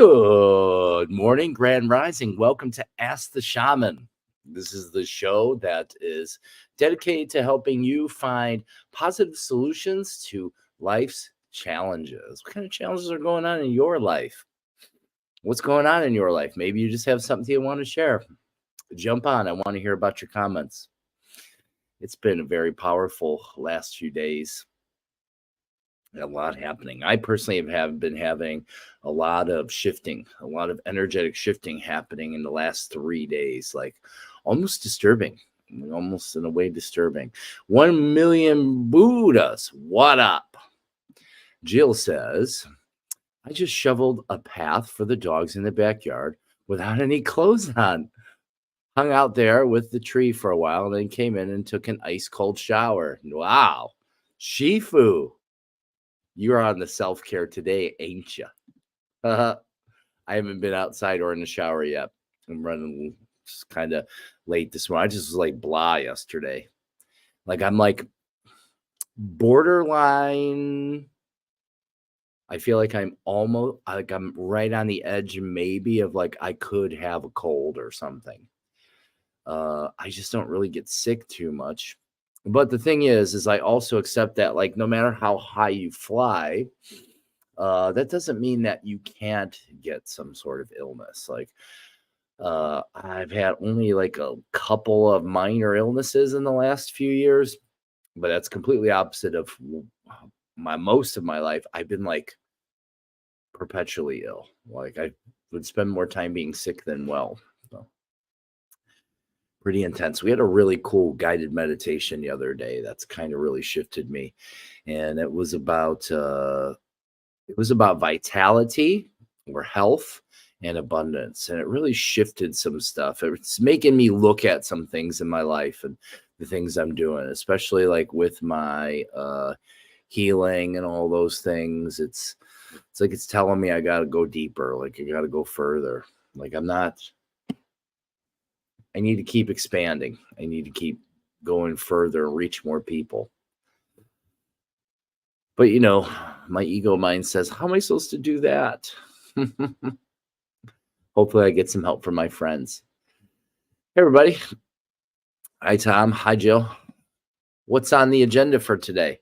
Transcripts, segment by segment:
Good morning, Grand Rising. Welcome to Ask the Shaman. This is the show that is dedicated to helping you find positive solutions to life's challenges. What kind of challenges are going on in your life? What's going on in your life? Maybe you just have something you want to share. Jump on. I want to hear about your comments. It's been a very powerful last few days. A lot happening. I personally have been having a lot of shifting, a lot of energetic shifting happening in the last 3 days, like almost disturbing, almost in a way disturbing. 1 million Buddhas. What up? Jill says, I just shoveled a path for the dogs in the backyard without any clothes on. Hung out there with the tree for a while and then came in and took an ice cold shower. Wow. Shifu. You're on the self-care today, ain't you? I haven't been outside or in the shower yet. I'm running kind of late this morning. I just was like blah yesterday. Like I'm like borderline. I feel like I'm almost like I'm right on the edge maybe of like I could have a cold or something. I just don't really get sick too much. But the thing is I also accept that like no matter how high you fly, that doesn't mean that you can't get some sort of illness. Like I've had only like a couple of minor illnesses in the last few years, but that's completely opposite of most of my life. I've been like perpetually ill. Like I would spend more time being sick than well. So pretty intense. We had a really cool guided meditation the other day that's kind of really shifted me, and it was about vitality or health and abundance, and it really shifted some stuff. It's making me look at some things in my life and the things I'm doing, especially like with my healing and all those things. It's like it's telling me I got to go deeper, like I got to go further. Like I need to keep expanding. I need to keep going further and reach more people. But, you know, my ego mind says, how am I supposed to do that? Hopefully I get some help from my friends. Hey, everybody. Hi, Tom. Hi, Jill. What's on the agenda for today?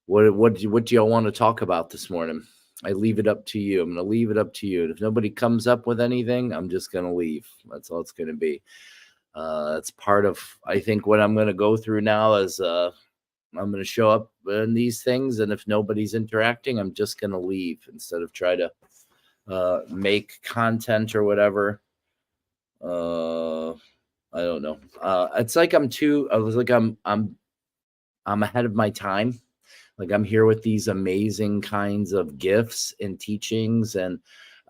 What do y'all want to talk about this morning? I leave it up to you. I'm going to leave it up to you. And if nobody comes up with anything, I'm just going to leave. That's all it's going to be. It's part of, I think, what I'm going to go through now is I'm going to show up in these things. And if nobody's interacting, I'm just going to leave instead of try to make content or whatever. I don't know. It's like I'm ahead of my time. Like I'm here with these amazing kinds of gifts and teachings, and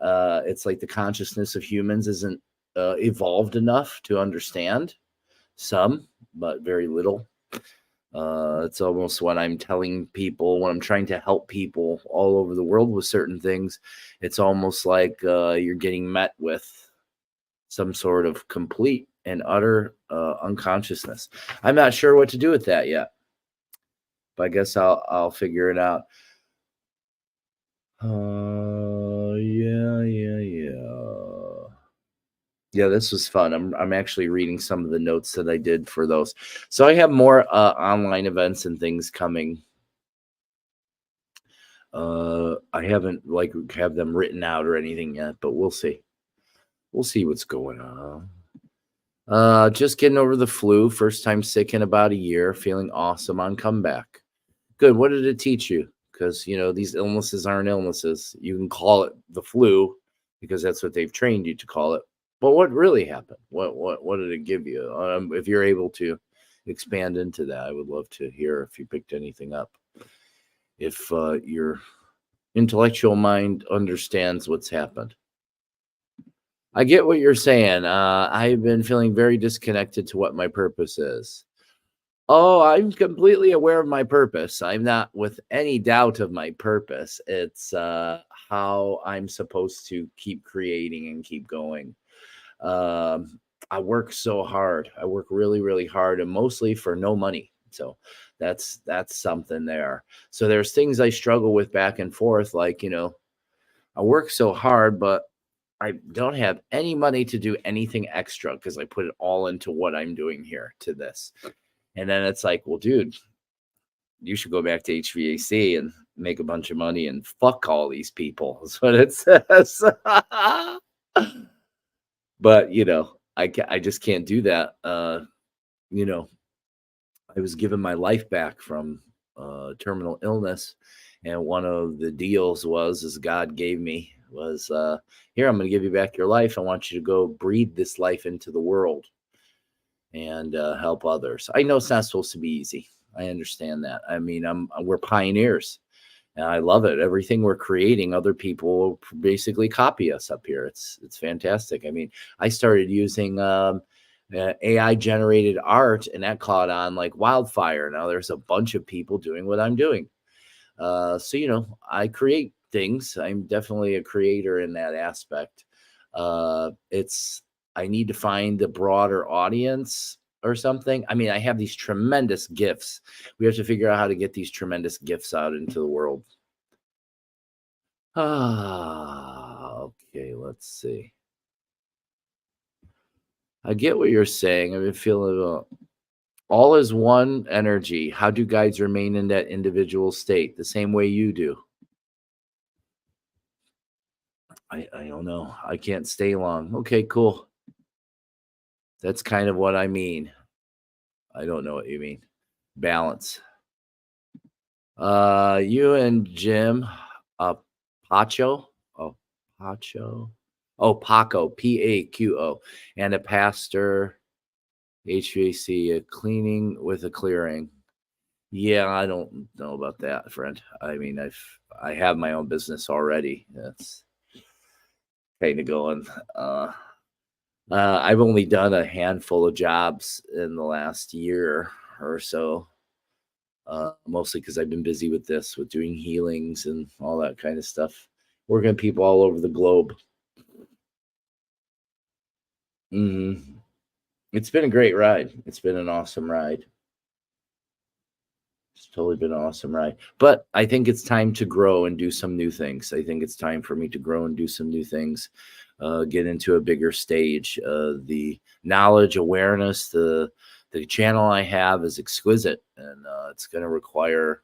it's like the consciousness of humans isn't evolved enough to understand some, but very little. It's almost when I'm telling people, when I'm trying to help people all over the world with certain things, it's almost like you're getting met with some sort of complete and utter unconsciousness. I'm not sure what to do with that yet, but I guess I'll figure it out. Yeah, this was fun. I'm actually reading some of the notes that I did for those. So I have more online events and things coming. I haven't have them written out or anything yet, but we'll see. We'll see what's going on. Just getting over the flu. First time sick in about a year. Feeling awesome on comeback. Good. What did it teach you? Because, you know, these illnesses aren't illnesses. You can call it the flu because that's what they've trained you to call it. But what really happened? What did it give you? If you're able to expand into that, I would love to hear if you picked anything up. If your intellectual mind understands what's happened. I get what you're saying. I've been feeling very disconnected to what my purpose is. Oh, I'm completely aware of my purpose. I'm not with any doubt of my purpose. It's how I'm supposed to keep creating and keep going. I work so hard. I work really, really hard, and mostly for no money. So that's something there. So there's things I struggle with back and forth, like, you know, I work so hard, but I don't have any money to do anything extra because I put it all into what I'm doing here to this. And then it's like, well, dude, you should go back to HVAC and make a bunch of money and fuck all these people. Is what it says. But I just can't do that. You know, I was given my life back from terminal illness, and one of the deals is God gave me was here, I'm going to give you back your life. I want you to go breathe this life into the world and help others. I know it's not supposed to be easy. I understand that. I mean, we're pioneers, and I love it. Everything we're creating, other people basically copy us up here. It's fantastic. I mean, I started using AI generated art, and that caught on like wildfire. Now there's a bunch of people doing what I'm doing. So I create things. I'm definitely a creator in that aspect. I need to find a broader audience or something. I mean, I have these tremendous gifts. We have to figure out how to get these tremendous gifts out into the world. Okay, let's see. I get what you're saying. I've been feeling all is one energy. How do guides remain in that individual state? The same way you do. I don't know. I can't stay long. Okay, cool. That's kind of what I mean. I don't know what you mean. Balance. You and Jim, Pacho, Pacho, Paqo, Paqo, and a pastor, HVAC, a cleaning with a clearing. Yeah, I don't know about that, friend. I mean, I have my own business already. That's kind of going. I've only done a handful of jobs in the last year or so, mostly because I've been busy with doing healings and all that kind of stuff, working with people all over the globe. It's been a great ride. It's been an awesome ride. It's totally been an awesome ride. But I think it's time to grow and do some new things. I think it's time for me to grow and do some new things, get into a bigger stage. The knowledge, awareness, the channel I have is exquisite, and it's going to require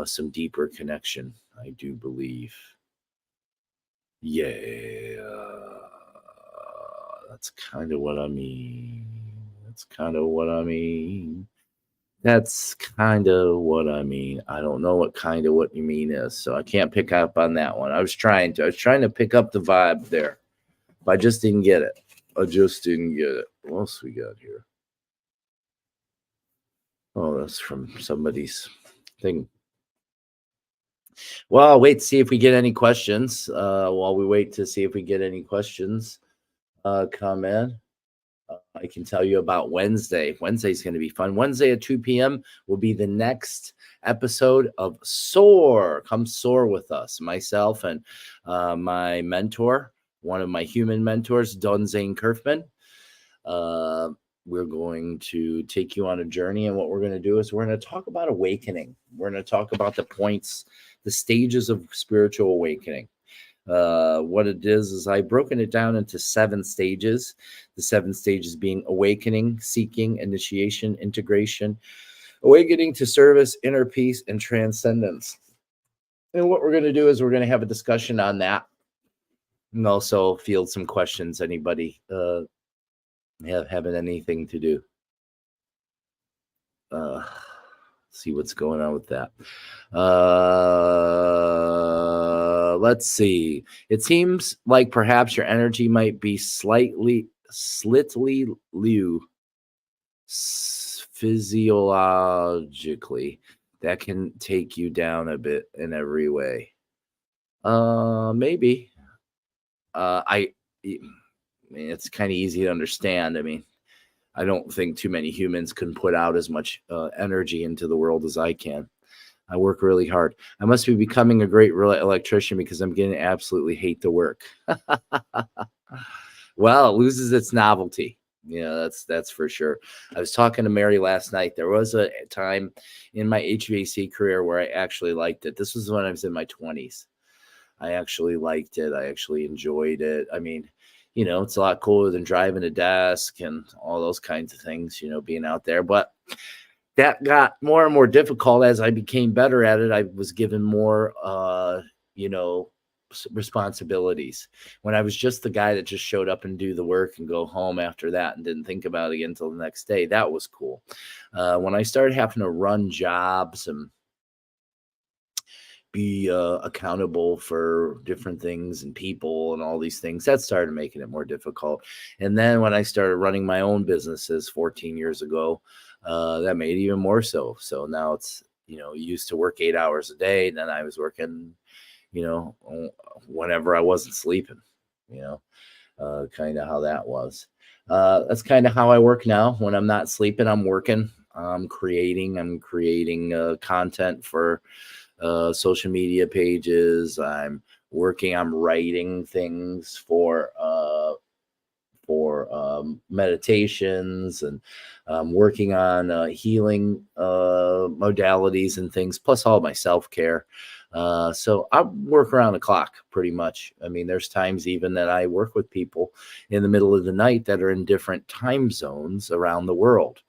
some deeper connection, I do believe. Yeah, that's kind of what I mean. That's kind of what I mean. That's kind of what I mean. I don't know what kind of what you mean is, so I can't pick up on that one. I was trying to pick up the vibe there, but I just didn't get it. What else we got here? Oh, that's from somebody's thing. Well, I'll wait to see if we get any questions. While we wait to see if we get any questions come in. I can tell you about Wednesday. Wednesday's going to be fun. Wednesday at 2 p.m. will be the next episode of Soar. Come soar with us. Myself and my mentor, one of my human mentors, Don Zane Kerfman. We're going to take you on a journey. And what we're going to do is we're going to talk about awakening. We're going to talk about the points, the stages of spiritual awakening. What it is I've broken it down into 7 stages. The 7 stages being awakening, seeking, initiation, integration, awakening to service, inner peace, and transcendence. And what we're going to do is we're going to have a discussion on that, and also field some questions. Anybody having anything to do? See what's going on with that. Let's see. It seems like perhaps your energy might be slightly low physiologically. That can take you down a bit in every way. Maybe. I mean, it's kind of easy to understand. I mean, I don't think too many humans can put out as much energy into the world as I can. I work really hard. I must be becoming a great electrician because I'm getting to absolutely hate the work. Well, it loses its novelty. Yeah, that's for sure. I was talking to Mary last night. There was a time in my HVAC career where I actually liked it. This was when I was in my 20s. I actually liked it. I actually enjoyed it. I mean, it's a lot cooler than driving a desk and all those kinds of things, being out there. But that got more and more difficult as I became better at it. I was given more, responsibilities. When I was just the guy that just showed up and do the work and go home after that and didn't think about it again until the next day, that was cool. When I started having to run jobs and be accountable for different things and people and all these things, that started making it more difficult. And then when I started running my own businesses 14 years ago, that made it even more so. So now it's, used to work 8 hours a day. Then I was working, whenever I wasn't sleeping, kind of how that was. That's kind of how I work now. When I'm not sleeping, I'm working. I'm creating content for social media pages. I'm writing things for meditations, and working on healing modalities and things, plus all my self-care. So I work around the clock pretty much. I mean, there's times even that I work with people in the middle of the night that are in different time zones around the world.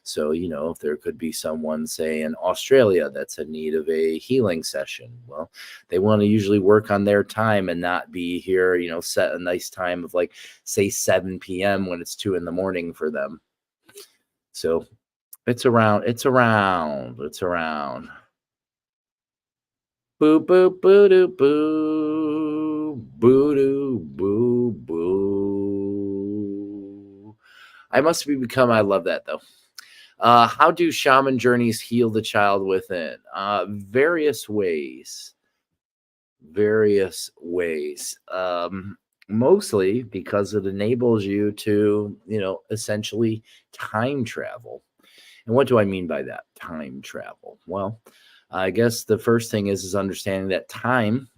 So, if there could be someone, say, in Australia that's in need of a healing session, well, they want to usually work on their time and not be here, set a nice time of, like, say 7 p.m. when it's 2 a.m. for them. So it's around. Boo, boo, boo, doo, boo, boo, doo, boo, boo. I love that though. How do shaman journeys heal the child within? Various ways. Mostly because it enables you to, essentially time travel. And what do I mean by that? Time travel. Well, I guess the first thing is understanding that time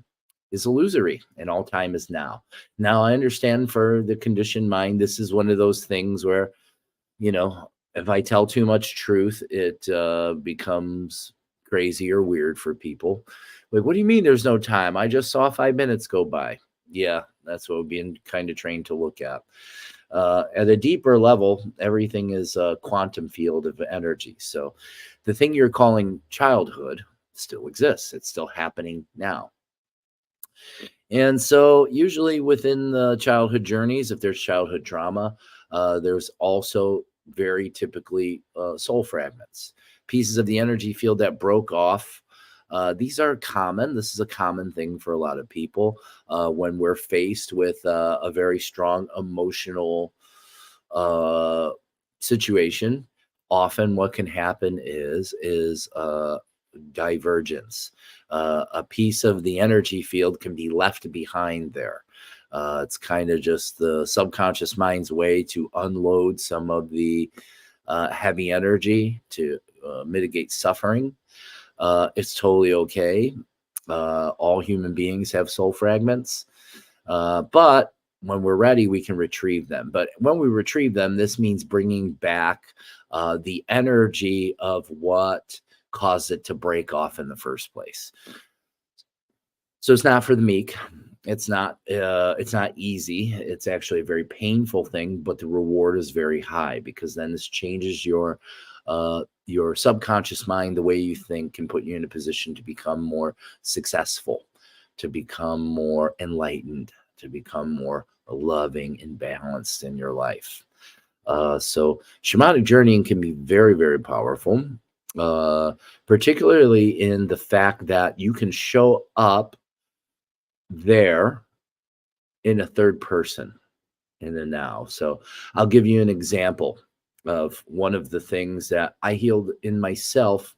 is illusory and all time is now. Now, I understand for the conditioned mind, this is one of those things where, if I tell too much truth, it becomes crazy or weird for people. Like, what do you mean there's no time? I just saw 5 minutes go by. Yeah, that's what we're being kind of trained to look at. At a deeper level, everything is a quantum field of energy. So the thing you're calling childhood still exists. It's still happening now. And so usually within the childhood journeys, if there's childhood trauma, there's also very typically soul fragments, pieces of the energy field that broke off. These are common. This is a common thing for a lot of people when we're faced with a very strong emotional situation. Often what can happen is divergence. A piece of the energy field can be left behind there. It's kind of just the subconscious mind's way to unload some of the heavy energy to mitigate suffering. It's totally okay. All human beings have soul fragments, but when we're ready, we can retrieve them. But when we retrieve them, this means bringing back the energy of what caused it to break off in the first place. So it's not for the meek. It's not easy. It's actually a very painful thing, but the reward is very high, because then this changes your subconscious mind, the way you think, can put you in a position to become more successful, to become more enlightened, to become more loving and balanced in your life. So shamanic journeying can be very, very powerful, particularly in the fact that you can show up there in a third person in the now. So I'll give you an example of one of the things that I healed in myself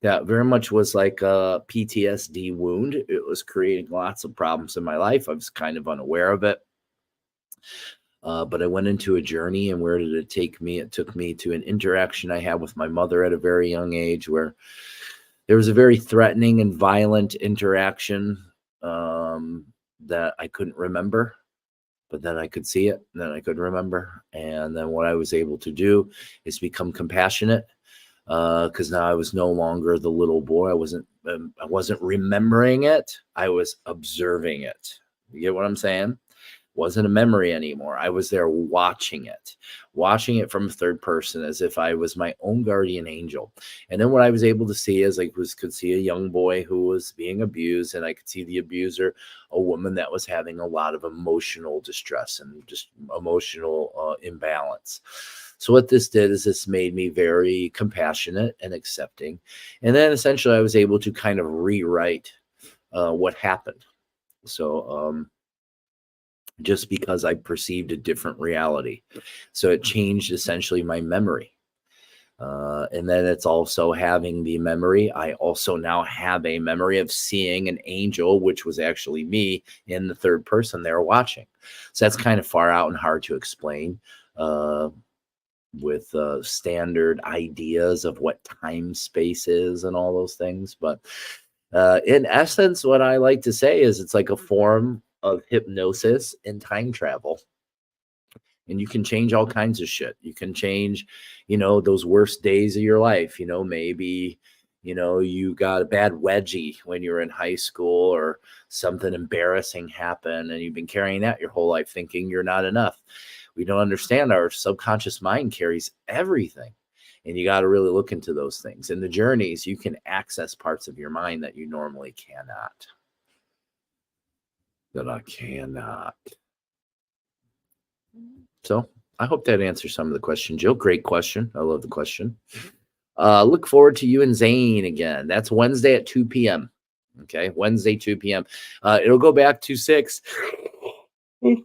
that very much was like a PTSD wound. It was creating lots of problems in my life. I was kind of unaware of it. But I went into a journey, and where did it take me? It took me to an interaction I had with my mother at a very young age, where there was a very threatening and violent interaction that I couldn't remember, but then I could see it, and then I could remember. And then what I was able to do is become compassionate, because now I was no longer the little boy. I wasn't I wasn't remembering it. I was observing it. You get what I'm saying? Wasn't a memory anymore. I was there watching it from a third person as if I was my own guardian angel. And then what I was able to see is could see a young boy who was being abused, and I could see the abuser, a woman that was having a lot of emotional distress and just emotional imbalance. So what this did is this made me very compassionate and accepting. And then essentially I was able to kind of rewrite what happened. So, just because I perceived a different reality. So it changed essentially my memory. And then it's also having the memory. I also now have a memory of seeing an angel, which was actually me in the third person there watching. So that's kind of far out and hard to explain with standard ideas of what time space is and all those things. But in essence, what I like to say is it's like a form of hypnosis and time travel. And you can change all kinds of shit. You can change, those worst days of your life. Maybe, you got a bad wedgie when you were in high school, or something embarrassing happened and you've been carrying that your whole life thinking you're not enough. We don't understand our subconscious mind carries everything. And you got to really look into those things. In the journeys, you can access parts of your mind that you normally cannot. So I hope that answers some of the question, Jill. Great question. I love the question. Look forward to you and Zane again. That's Wednesday at 2 p.m. Okay, Wednesday, 2 p.m. It'll go back to 6. It'll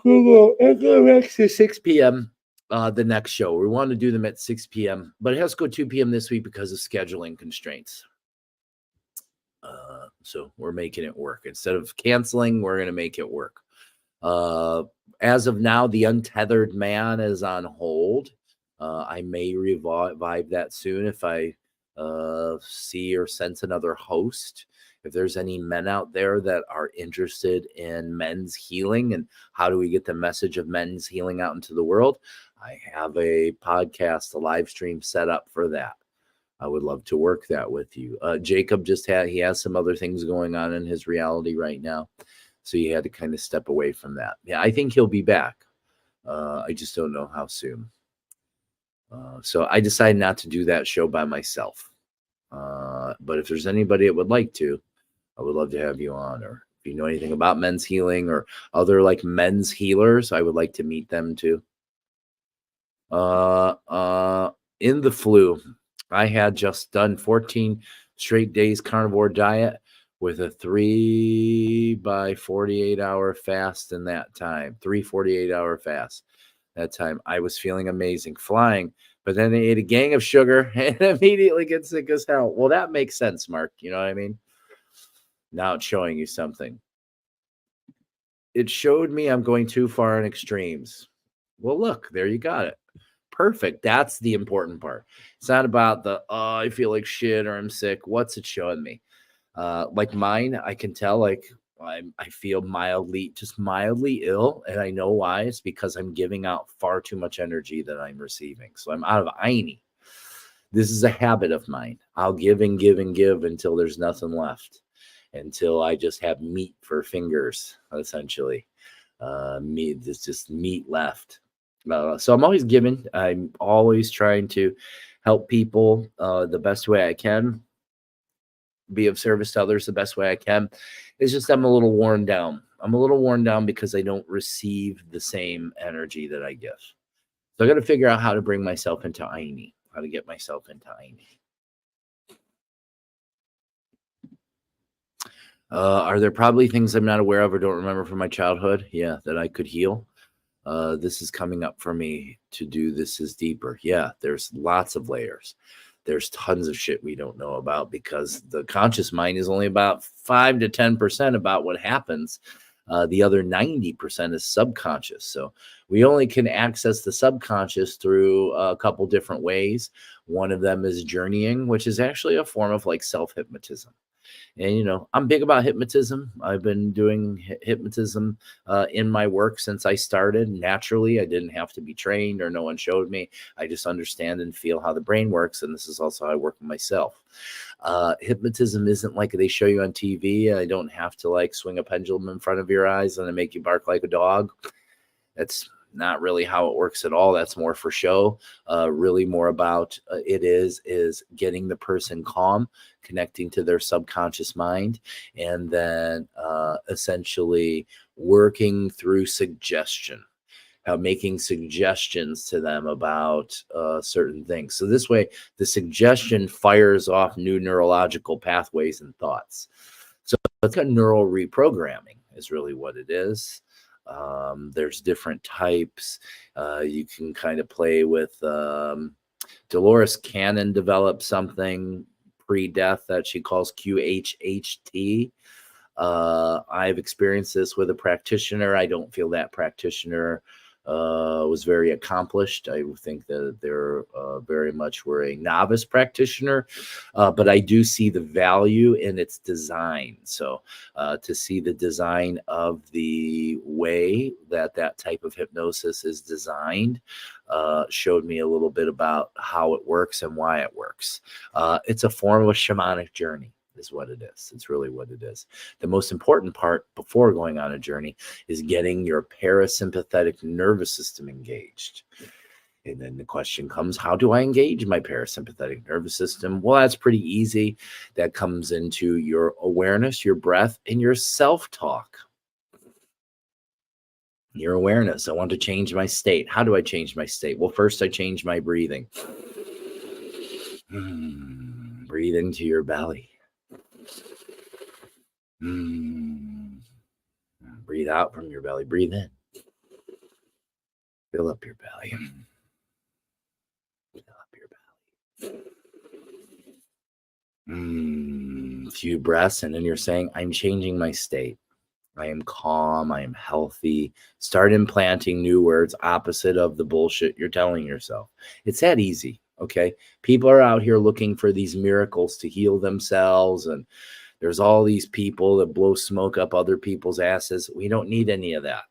go back to 6 p.m. The next show. We want to do them at 6 p.m., but it has to go 2 p.m. this week because of scheduling constraints. So we're making it work. Instead of canceling, we're going to make it work. As of now, the Untethered Man is on hold. I may revive that soon if I see or sense another host. If there's any men out there that are interested in men's healing and how do we get the message of men's healing out into the world, I have a podcast, a live stream set up for that. I would love to work that with you. Jacob he has some other things going on in his reality right now. So he had to kind of step away from that. Yeah, I think he'll be back. I just don't know how soon. So I decided not to do that show by myself. But if there's anybody that would like to, I would love to have you on. Or if you know anything about men's healing or other like men's healers, I would like to meet them too. In the flu, I had just done 14 straight days carnivore diet with a 3 by 48-hour fast in that time. 3 48-hour fast. That time I was feeling amazing, flying, but then I ate a gang of sugar and immediately get sick as hell. Well, that makes sense, Mark. You know what I mean? Now it's showing you something. It showed me I'm going too far in extremes. Well, look, there you got it. Perfect. That's the important part. It's not about I feel like shit or I'm sick. What's it showing me? Like mine, I can tell like I feel mildly ill, and I know why. It's because I'm giving out far too much energy that I'm receiving. So I'm out of Aini. This is a habit of mine. I'll give and give and give until there's nothing left, until I just have meat for fingers, essentially. Meat, it's just meat left. So I'm always giving. I'm always trying to help people the best way I can, be of service to others the best way I can. It's just I'm a little worn down. I'm a little worn down because I don't receive the same energy that I give. So I got to figure out how to bring myself into Aini, how to get myself into Aini. Are there probably things I'm not aware of or don't remember from my childhood? Yeah, that I could heal. This is coming up for me to do. This is deeper. Yeah, there's lots of layers. There's tons of shit we don't know about because the conscious mind is only about 5 to 10% about what happens. The other 90% is subconscious. So we only can access the subconscious through a couple different ways. One of them is journeying, which is actually a form of like self-hypnotism. And, I'm big about hypnotism. I've been doing hypnotism in my work since I started naturally. I didn't have to be trained or no one showed me. I just understand and feel how the brain works. And this is also how I work with myself. Hypnotism isn't like they show you on TV. I don't have to like swing a pendulum in front of your eyes and make you bark like a dog. That's not really how it works at all. That's more for show. Really more about it is getting the person calm, connecting to their subconscious mind, and then essentially working through suggestion, making suggestions to them about certain things. So this way, the suggestion fires off new neurological pathways and thoughts. So it's got neural reprogramming is really what it is. There's different types. You can kind of play with Dolores Cannon developed something pre-death that she calls QHHT. I've experienced this with a practitioner. I don't feel that practitioner was very accomplished. I think that they're very much were a novice practitioner, but I do see the value in its design. So to see the design of the way that type of hypnosis is designed showed me a little bit about how it works and why it works. It's a form of a shamanic journey. Is what it is. It's really what it is. The most important part before going on a journey is getting your parasympathetic nervous system engaged. And then the question comes, how do I engage my parasympathetic nervous system? Well, that's pretty easy. That comes into your awareness, your breath, and your self-talk. Your awareness. I want to change my state. How do I change my state? Well, first I change my breathing. Breathe into your belly. Breathe out from your belly. Breathe in. Fill up your belly. Fill up your belly. Few breaths, and then you're saying, I'm changing my state. I am calm. I am healthy. Start implanting new words opposite of the bullshit you're telling yourself. It's that easy. Okay. People are out here looking for these miracles to heal themselves, and there's all these people that blow smoke up other people's asses. We don't need any of that.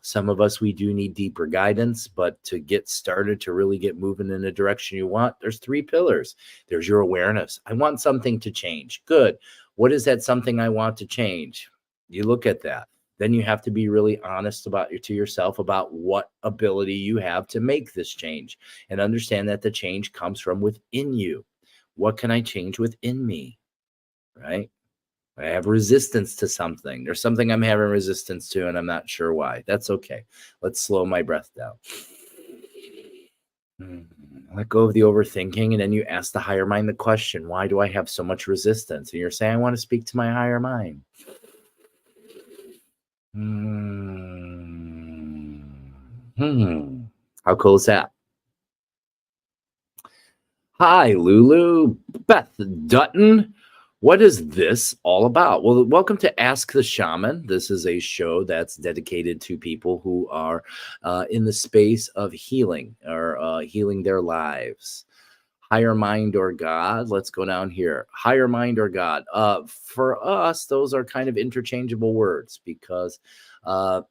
Some of us, we do need deeper guidance, but to get started, to really get moving in the direction you want, there's 3 pillars. There's your awareness. I want something to change. Good. What is that something I want to change? You look at that. Then you have to be really honest to yourself about what ability you have to make this change, and understand that the change comes from within you. What can I change within me? Right? I have resistance to something. There's something I'm having resistance to, and I'm not sure why. That's okay. Let's slow my breath down. Let go of the overthinking, and then you ask the higher mind the question, why do I have so much resistance? And you're saying, I want to speak to my higher mind. How cool is that? Hi, Lulu. Beth Dutton. What is this all about? Well, welcome to Ask the Shaman. This is a show that's dedicated to people who are in the space of healing or healing their lives. Higher mind or God. Let's go down here. Higher mind or God. For us, those are kind of interchangeable words because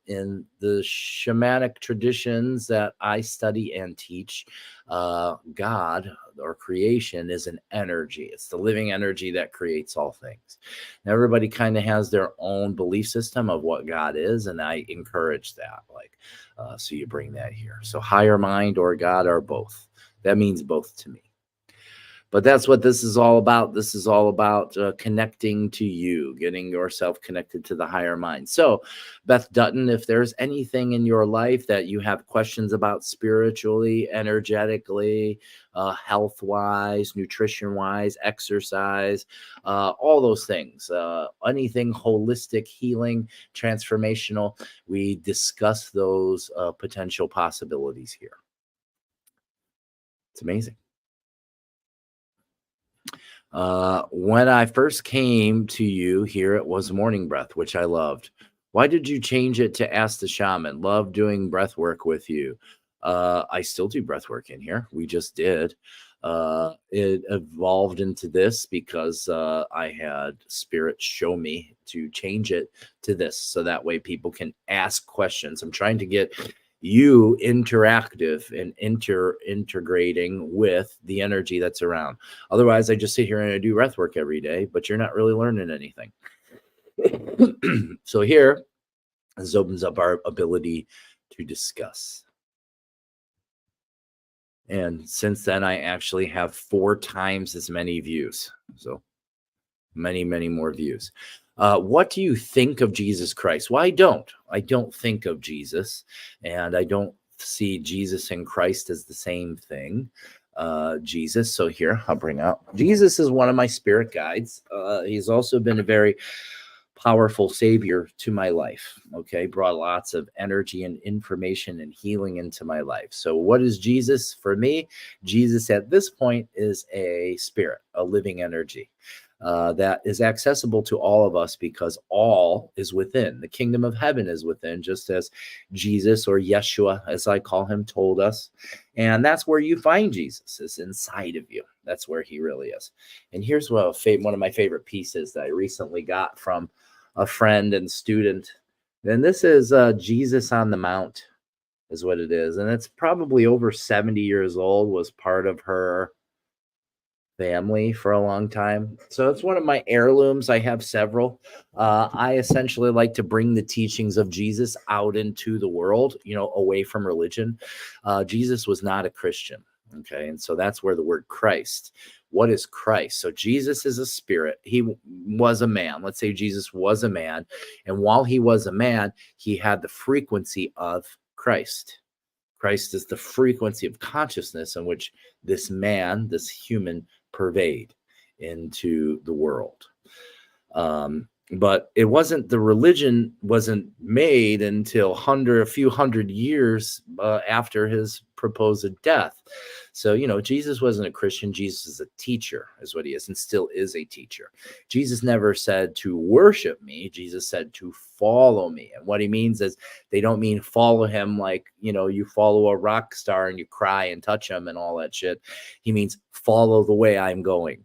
in the shamanic traditions that I study and teach, God or creation is an energy. It's the living energy that creates all things. Now, everybody kind of has their own belief system of what God is, and I encourage that. So you bring that here. So higher mind or God are both. That means both to me. But that's what this is all about. This is all about connecting to you, getting yourself connected to the higher mind. So, Beth Dutton, if there's anything in your life that you have questions about spiritually, energetically, health-wise, nutrition-wise, exercise, all those things, anything holistic, healing, transformational, we discuss those potential possibilities here. It's amazing. When I first came to you here, it was Morning Breath, which I loved. Why did you change it to Ask the Shaman? Love doing breath work with you. I still do breath work in here. We just did. It evolved into this because I had spirit show me to change it to this, so that way people can ask questions. I'm trying to get you interactive and integrating with the energy that's around. Otherwise, I just sit here and I do breath work every day, but you're not really learning anything. So here, this opens up our ability to discuss. And since then, I actually have 4 times as many views. So many, many more views. What do you think of Jesus Christ? Well, I don't think of Jesus, and I don't see Jesus and Christ as the same thing. Jesus. So here, I'll bring out Jesus is one of my spirit guides. He's also been a very powerful savior to my life. Okay, brought lots of energy and information and healing into my life. So what is Jesus for me? Jesus at this point is a spirit, a living energy that is accessible to all of us, because all is within. The kingdom of heaven is within, just as Jesus, or Yeshua as I call him, told us. And that's where you find Jesus, is inside of you. That's where he really is. And here's one of my favorite pieces that I recently got from a friend and student. And this is Jesus on the Mount is what it is. And it's probably over 70 years old, was part of her family for a long time. So it's one of my heirlooms. I have several. I essentially like to bring the teachings of Jesus out into the world, away from religion. Jesus was not a Christian. Okay. And so that's where the word Christ. What is Christ? So Jesus is a spirit. He was a man. Let's say Jesus was a man. And while he was a man, he had the frequency of Christ. Christ is the frequency of consciousness in which this man, this human, pervade into the world. But it wasn't, the religion wasn't made until a few hundred years after his proposed death. So, Jesus wasn't a Christian. Jesus is a teacher, is what he is, and still is a teacher. Jesus never said to worship me. Jesus said to follow me. And what he means is, they don't mean follow him like, you follow a rock star and you cry and touch him and all that shit. He means follow the way I'm going.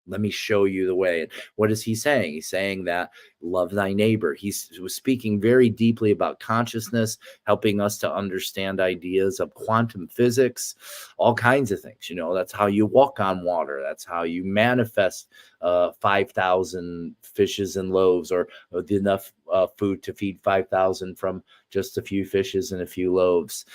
Let me show you the way. And what is he saying? He's saying that love thy neighbor. He was speaking very deeply about consciousness, helping us to understand ideas of quantum physics, all kinds of things. That's how you walk on water. That's how you manifest 5,000 fishes and loaves, or enough food to feed 5,000 from just a few fishes and a few loaves.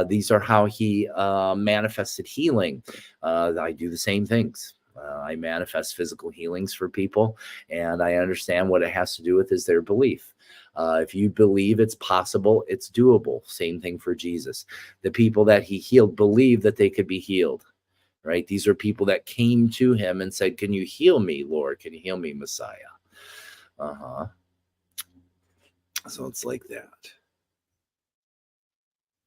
These are how he manifested healing. I do the same things. I manifest physical healings for people, and I understand what it has to do with is their belief. If you believe it's possible, it's doable. Same thing for Jesus. The people that he healed believed that they could be healed, right? These are people that came to him and said, can you heal me, Lord? Can you heal me, Messiah? So it's like that.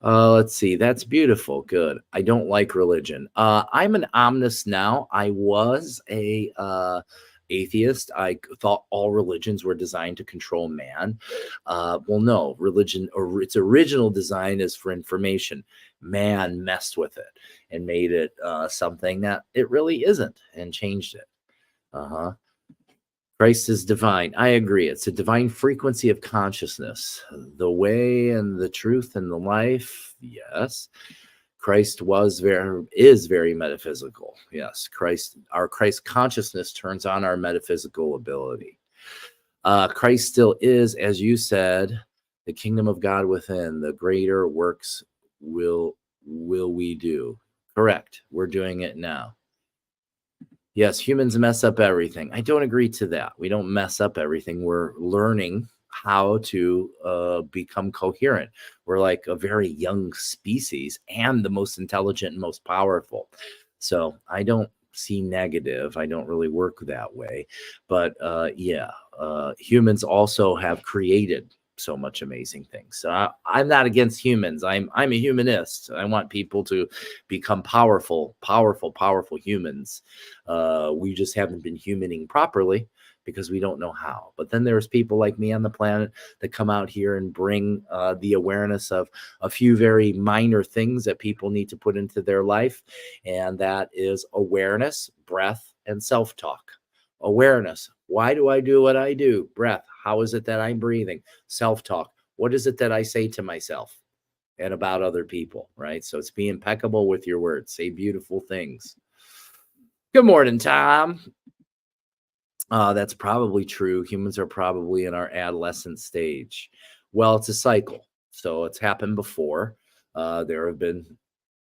Let's see. That's beautiful. Good. I don't like religion. I'm an omnist now. I was a atheist. I thought all religions were designed to control man. Well, no. Religion, or its original design, is for information. Man messed with it and made it something that it really isn't, and changed it. Christ is divine. I agree. It's a divine frequency of consciousness. The way and the truth and the life. Yes. Christ is very metaphysical. Yes. Our Christ consciousness turns on our metaphysical ability. Christ still is, as you said, the kingdom of God within. The greater works will we do. Correct. We're doing it now. Yes, humans mess up everything. I don't agree to that. We don't mess up everything. We're learning how to become coherent. We're like a very young species, and the most intelligent and most powerful. So I don't see negative. I don't really work that way. But humans also have created so much amazing things. So I'm not against humans. I'm a humanist. I want people to become powerful humans. We just haven't been humaning properly because we don't know how. But then there's people like me on the planet that come out here and bring the awareness of a few very minor things that people need to put into their life. And that is awareness, breath, and self-talk. Awareness. Why do I do what I do? Breath. How is it that I'm breathing? Self-talk. What is it that I say to myself and about other people, right? So it's be impeccable with your words. Say beautiful things. Good morning, Tom. That's probably true. Humans are probably in our adolescent stage. Well, it's a cycle. So it's happened before. There have been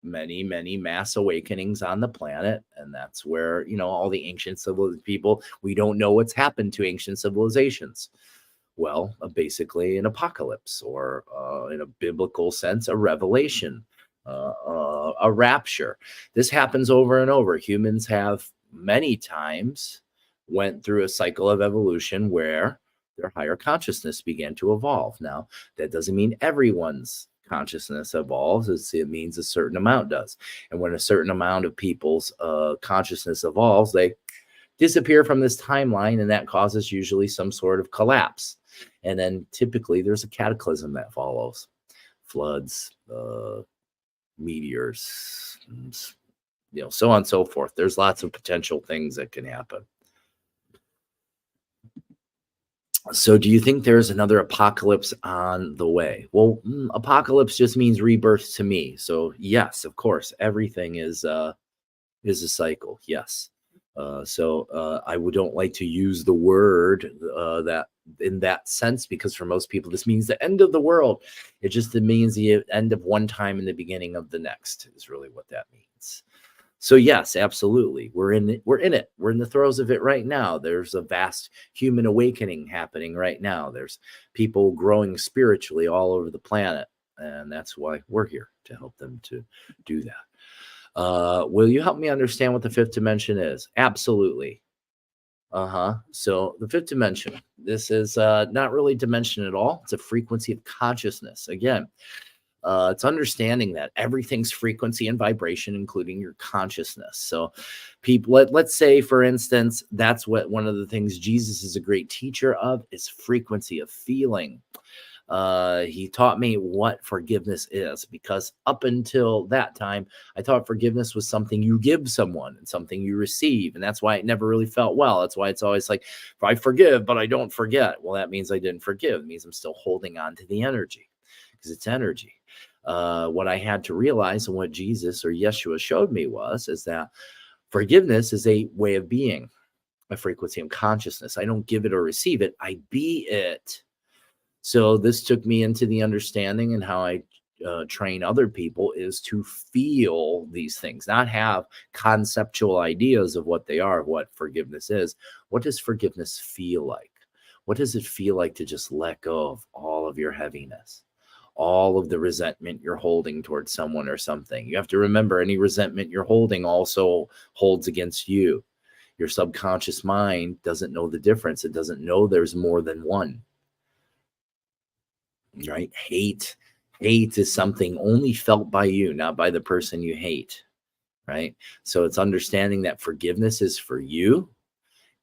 many, many mass awakenings on the planet. And that's where, all the ancient people, we don't know what's happened to ancient civilizations. Well, basically an apocalypse, or in a biblical sense, a revelation, a rapture. This happens over and over. Humans have many times went through a cycle of evolution where their higher consciousness began to evolve. Now, that doesn't mean everyone's consciousness evolves. It means a certain amount does. And when a certain amount of people's consciousness evolves, they disappear from this timeline, and that causes usually some sort of collapse. And then typically there's a cataclysm that follows: floods, meteors, so on and so forth. There's lots of potential things that can happen. So do you think there's another apocalypse on the way? Well, apocalypse just means rebirth to me. So yes, of course, everything is a cycle. Yes. I don't like to use the word that in that sense, because for most people, this means the end of the world. It just means the end of one time and the beginning of the next is really what that means. So yes, absolutely. We're in it. We're in the throes of it right now. There's a vast human awakening happening right now. There's people growing spiritually all over the planet. And that's why we're here, to help them to do that. Will you help me understand what the fifth dimension is? Absolutely. So the fifth dimension, this is not really dimension at all. It's a frequency of consciousness. Again, it's understanding that everything's frequency and vibration, including your consciousness. So people, let's say, for instance, that's what one of the things Jesus is a great teacher of, is frequency of feeling. He taught me what forgiveness is, because up until that time, I thought forgiveness was something you give someone and something you receive. And that's why it never really felt well. That's why it's always like, if I forgive, but I don't forget. Well, that means I didn't forgive. It means I'm still holding on to the energy, because it's energy. What I had to realize, and what Jesus or Yeshua showed me, is that forgiveness is a way of being, a frequency of consciousness. I don't give it or receive it. I be it. So this took me into the understanding, and how I train other people is to feel these things, not have conceptual ideas of what they are, of what forgiveness is. What does forgiveness feel like? What does it feel like to just let go of all of your heaviness, all of the resentment you're holding towards someone or something? You have to remember, any resentment you're holding also holds against you. Your subconscious mind doesn't know the difference. It doesn't know there's more than one. Right? Hate is something only felt by you, not by the person you hate. Right? So it's understanding that forgiveness is for you,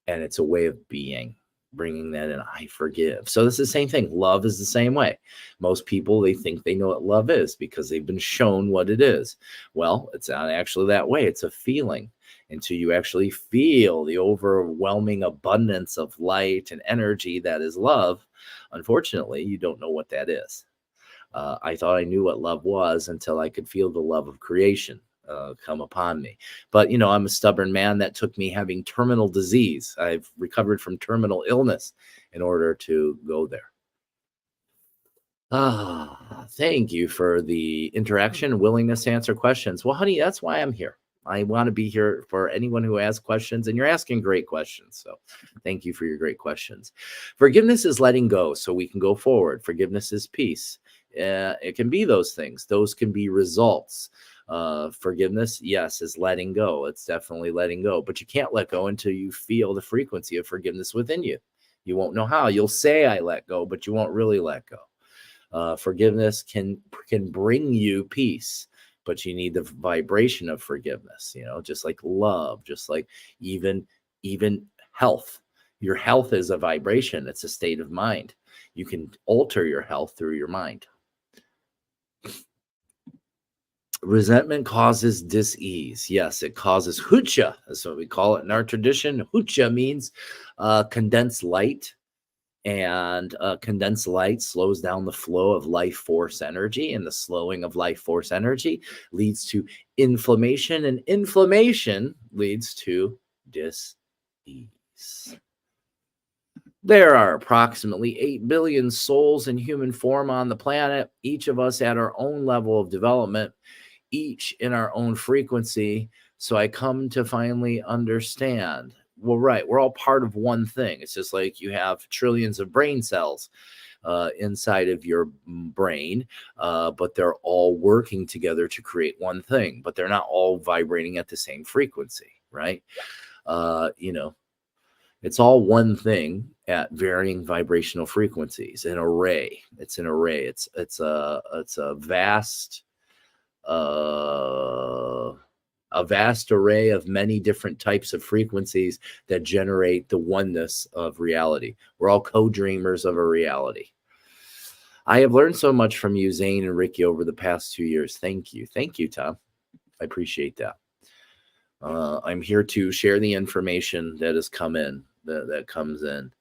and it's a way of being, bringing that in. I forgive. So it's the same thing. Love is the same way. Most people, they think they know what love is because they've been shown what it is. Well, it's not actually that way. It's a feeling. Until you actually feel the overwhelming abundance of light and energy that is love, unfortunately, you don't know what that is. I thought I knew what love was until I could feel the love of creation come upon me. But, I'm a stubborn man. That took me having terminal disease. I've recovered from terminal illness in order to go there. Thank you for the interaction, willingness to answer questions. Well, honey, that's why I'm here. I want to be here for anyone who asks questions, and you're asking great questions. So thank you for your great questions. Forgiveness is letting go so we can go forward. Forgiveness is peace. It can be those things. Those can be results. Forgiveness, yes, is letting go. It's definitely letting go, but you can't let go until you feel the frequency of forgiveness within you. You won't know how. You'll say, I let go, but you won't really let go. Forgiveness can bring you peace, but you need the vibration of forgiveness, just like love, just like even health. Your health is a vibration. It's a state of mind. You can alter your health through your mind. Resentment causes dis-ease. Yes, it causes hucha. That's what we call it in our tradition. Hucha means condensed light. And condensed light slows down the flow of life force energy, and the slowing of life force energy leads to inflammation, and inflammation leads to dis-ease. There are approximately 8 billion souls in human form on the planet, each of us at our own level of development, each in our own frequency. So I come to finally understand, well, right, we're all part of one thing. It's just like you have trillions of brain cells inside of your brain, but they're all working together to create one thing, but they're not all vibrating at the same frequency, right? It's all one thing at varying vibrational frequencies. An array. It's an array. It's a vast array of many different types of frequencies that generate the oneness of reality. We're all co-dreamers of a reality. I have learned so much from you, Zane and Ricky, over the past 2 years. Thank you. Thank you, Tom. I appreciate that. I'm here to share the information that has come in, that comes in.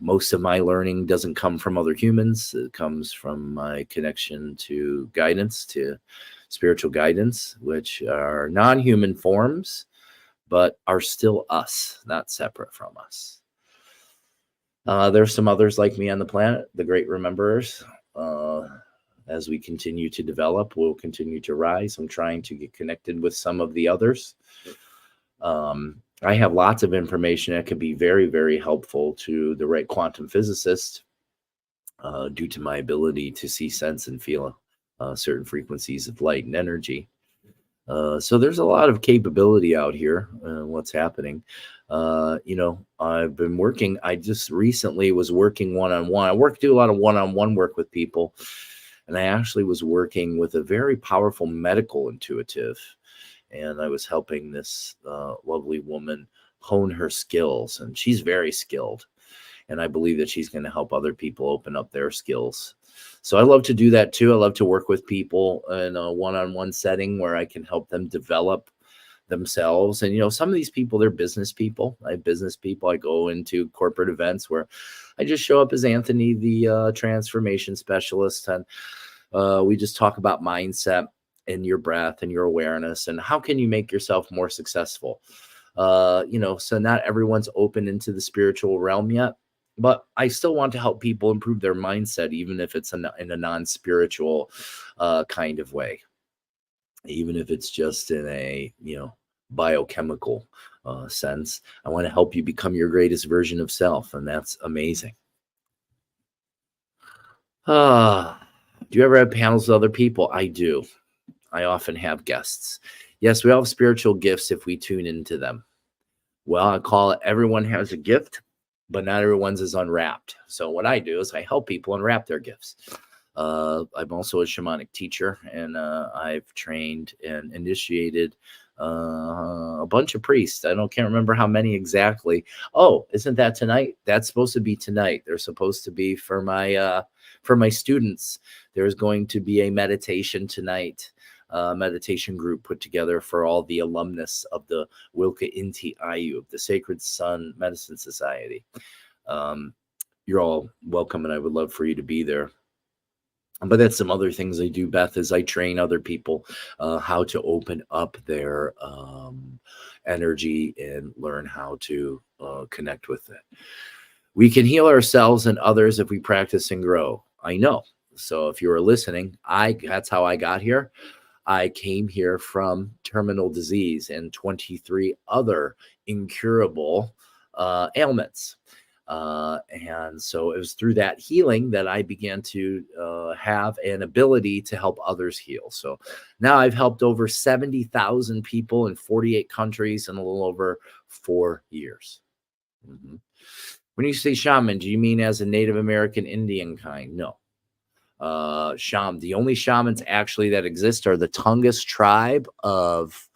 Most of my learning doesn't come from other humans. It comes from my connection to guidance, to spiritual guidance, which are non-human forms, but are still us, not separate from us. There's some others like me on the planet, the great rememberers. As we continue to develop, we'll continue to rise. I'm trying to get connected with some of the others. I have lots of information that could be very, very helpful to the right quantum physicist due to my ability to see, sense, and feel certain frequencies of light and energy. So there's a lot of capability out here. What's happening? I've been working. I just recently was working one-on-one. I do a lot of one-on-one work with people. And I actually was working with a very powerful medical intuitive. And I was helping this lovely woman hone her skills. And she's very skilled. And I believe that she's going to help other people open up their skills. So I love to do that too. I love to work with people in a one-on-one setting where I can help them develop themselves. And, some of these people, they're business people. I have business people. I go into corporate events where I just show up as Anthony, the transformation specialist. And we just talk about mindset and your breath and your awareness and how can you make yourself more successful. So not everyone's open into the spiritual realm yet, but I still want to help people improve their mindset, even if it's in a non-spiritual kind of way, even if it's just in a, biochemical sense. I want to help you become your greatest version of self. And that's amazing. Do you ever have panels with other people? I do. I often have guests. Yes, we all have spiritual gifts if we tune into them. Well, I call it everyone has a gift, but not everyone's is unwrapped. So what I do is I help people unwrap their gifts. I'm also a shamanic teacher, and I've trained and initiated a bunch of priests. I can't remember how many exactly. Oh, isn't that tonight? That's supposed to be tonight. They're supposed to be for my students. There's going to be a meditation tonight. Meditation group put together for all the alumnus of the Wilka Inti Ayu, the Sacred Sun Medicine Society. You're all welcome, and I would love for you to be there. But that's some other things I do, Beth, is I train other people how to open up their energy and learn how to connect with it. We can heal ourselves and others if we practice and grow. I know. So if you were listening, that's how I got here. I came here from terminal disease and 23 other incurable ailments. And so it was through that healing that I began to have an ability to help others heal. So now I've helped over 70,000 people in 48 countries in a little over 4 years. Mm-hmm. When you say shaman, do you mean as a Native American Indian kind? No. The only shamans actually that exist are the Tungus tribe of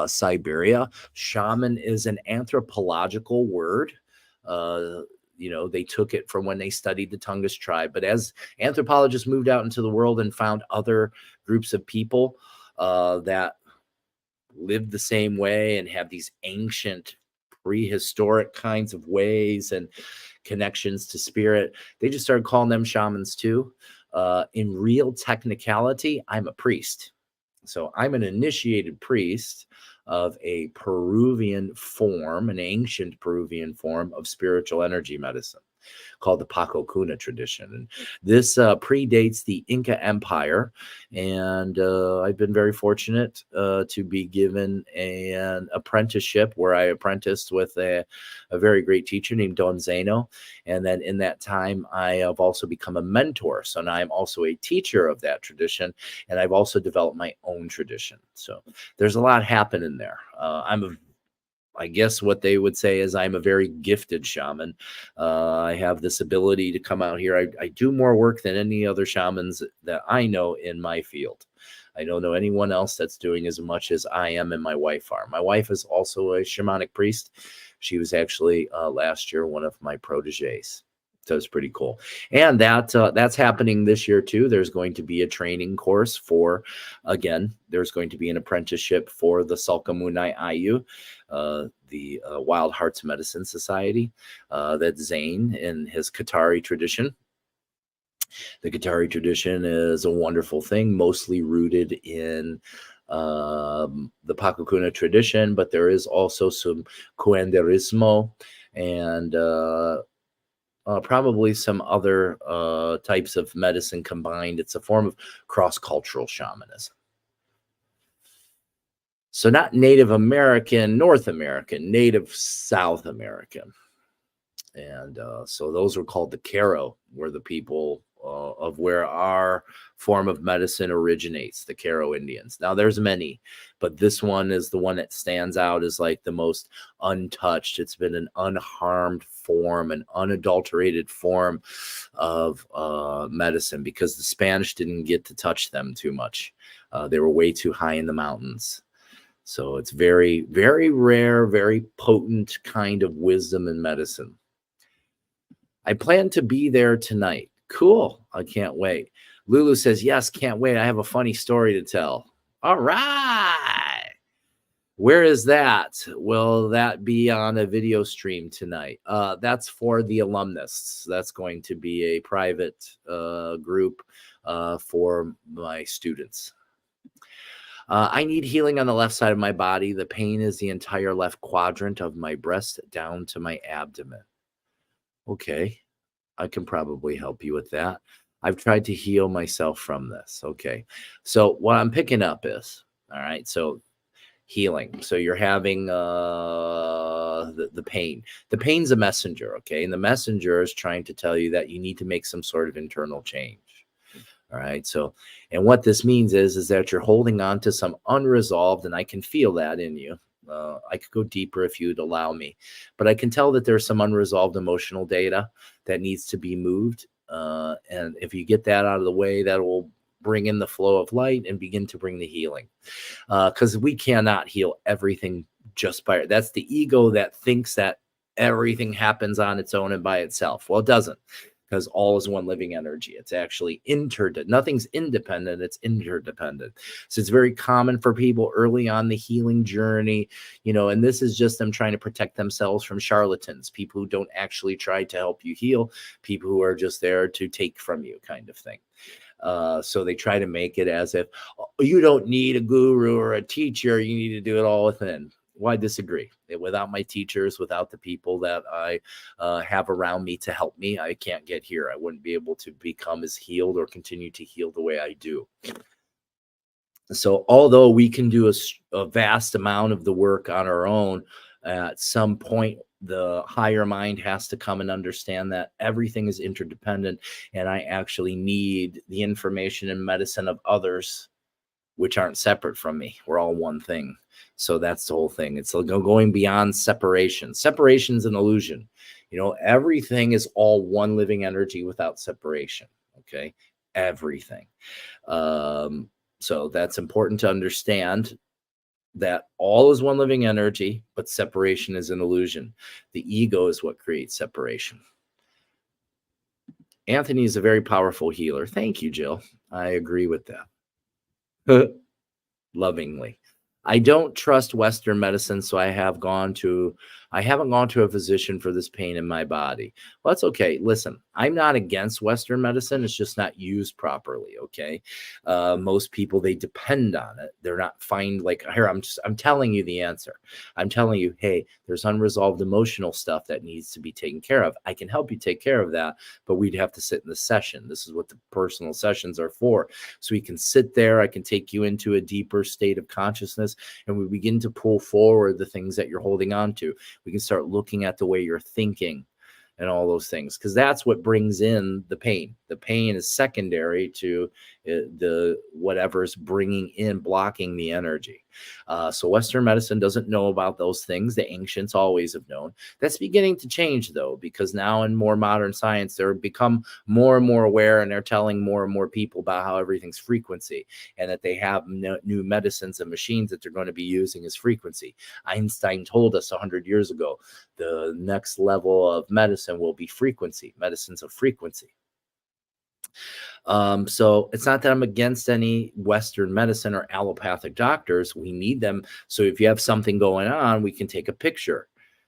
Siberia. Shaman is an anthropological word. They took it from when they studied the Tungus tribe. But as anthropologists moved out into the world and found other groups of people that lived the same way and have these ancient prehistoric kinds of ways and connections to spirit, they just started calling them shamans too. In real technicality, I'm a priest. So I'm an initiated priest of a Peruvian form, an ancient Peruvian form of spiritual energy medicine called the Paqo Kuna Tradition. And this predates the Inca Empire. And I've been very fortunate to be given an apprenticeship where I apprenticed with a very great teacher named Don Zeno. And then in that time, I have also become a mentor. So now I'm also a teacher of that tradition. And I've also developed my own tradition. So there's a lot happening there. I guess what they would say is I'm a very gifted shaman. I have this ability to come out here. I do more work than any other shamans that I know in my field. I don't know anyone else that's doing as much as I am and my wife are. My wife is also a shamanic priest. She was actually last year one of my proteges. So it's pretty cool. And that's happening this year too. There's going to be a training course there's going to be an apprenticeship for the Salkamunai Ayu, the Wild Hearts Medicine Society, that's Zane in his Qatari tradition. The Qatari tradition is a wonderful thing, mostly rooted in the Paqo Kuna tradition, but there is also some curanderismo and probably some other types of medicine combined. It's a form of cross-cultural shamanism. So not Native American, North American, Native South American. And so those were called the Caro, were the people of where our form of medicine originates, the Caro Indians. Now there's many, but this one is the one that stands out as like the most untouched. It's been an unharmed form, an unadulterated form of medicine, because the Spanish didn't get to touch them too much. They were way too high in the mountains. So it's very, very rare, very potent kind of wisdom in medicine. I plan to be there tonight. Cool. I can't wait. Lulu says, yes, can't wait. I have a funny story to tell. All right. Where is that? Will that be on a video stream tonight? That's for the alumnus. That's going to be a private group for my students. I need healing on the left side of my body. The pain is the entire left quadrant of my breast down to my abdomen. Okay, I can probably help you with that. I've tried to heal myself from this. Okay, so what I'm picking up is, all right, so healing. So you're having the pain. The pain's a messenger, okay? And the messenger is trying to tell you that you need to make some sort of internal change. All right. So, and what this means is that you're holding on to some unresolved, and I can feel that in you. I could go deeper if you'd allow me, but I can tell that there's some unresolved emotional data that needs to be moved. And if you get that out of the way, that will bring in the flow of light and begin to bring the healing. Because we cannot heal everything just by, that's the ego that thinks that everything happens on its own and by itself. Well, it doesn't. Because all is one living energy. It's actually nothing's independent, it's interdependent. So it's very common for people early on the healing journey, and this is just them trying to protect themselves from charlatans, people who don't actually try to help you heal, people who are just there to take from you kind of thing. So they try to make it as if you don't need a guru or a teacher, you need to do it all within. Well, I disagree. Without my teachers, without the people that I have around me to help me, I can't get here. I wouldn't be able to become as healed or continue to heal the way I do. So although we can do a vast amount of the work on our own, at some point, the higher mind has to come and understand that everything is interdependent, and I actually need the information and medicine of others, which aren't separate from me. We're all one thing. So that's the whole thing. It's going beyond separation. Separation's an illusion. Everything is all one living energy without separation. Okay. Everything. So that's important to understand. that all is one living energy, but separation is an illusion. The ego is what creates separation. Anthony is a very powerful healer. Thank you, Jill. I agree with that. Lovingly. I don't trust Western medicine, so I haven't gone to a physician for this pain in my body. Well, that's okay. Listen, I'm not against Western medicine. It's just not used properly. Okay. Most people, they depend on it. They're not fine. Like here, I'm telling you the answer. I'm telling you, hey, there's unresolved emotional stuff that needs to be taken care of. I can help you take care of that, but we'd have to sit in the session. This is what the personal sessions are for. So we can sit there. I can take you into a deeper state of consciousness, and we begin to pull forward the things that you're holding on to. We can start looking at the way you're thinking and all those things, because that's what brings in the pain. The pain is secondary to the whatever's bringing in, blocking the energy. So Western medicine doesn't know about those things. The ancients always have known. That's beginning to change, though, because now in more modern science, they're become more and more aware, and they're telling more and more people about how everything's frequency, and that they have new medicines and machines that they're going to be using as frequency. Einstein told us 100 years ago, the next level of medicine will be frequency, medicines of frequency. So it's not that I'm against any Western medicine or allopathic doctors. We need them. So if you have something going on, we can take a picture,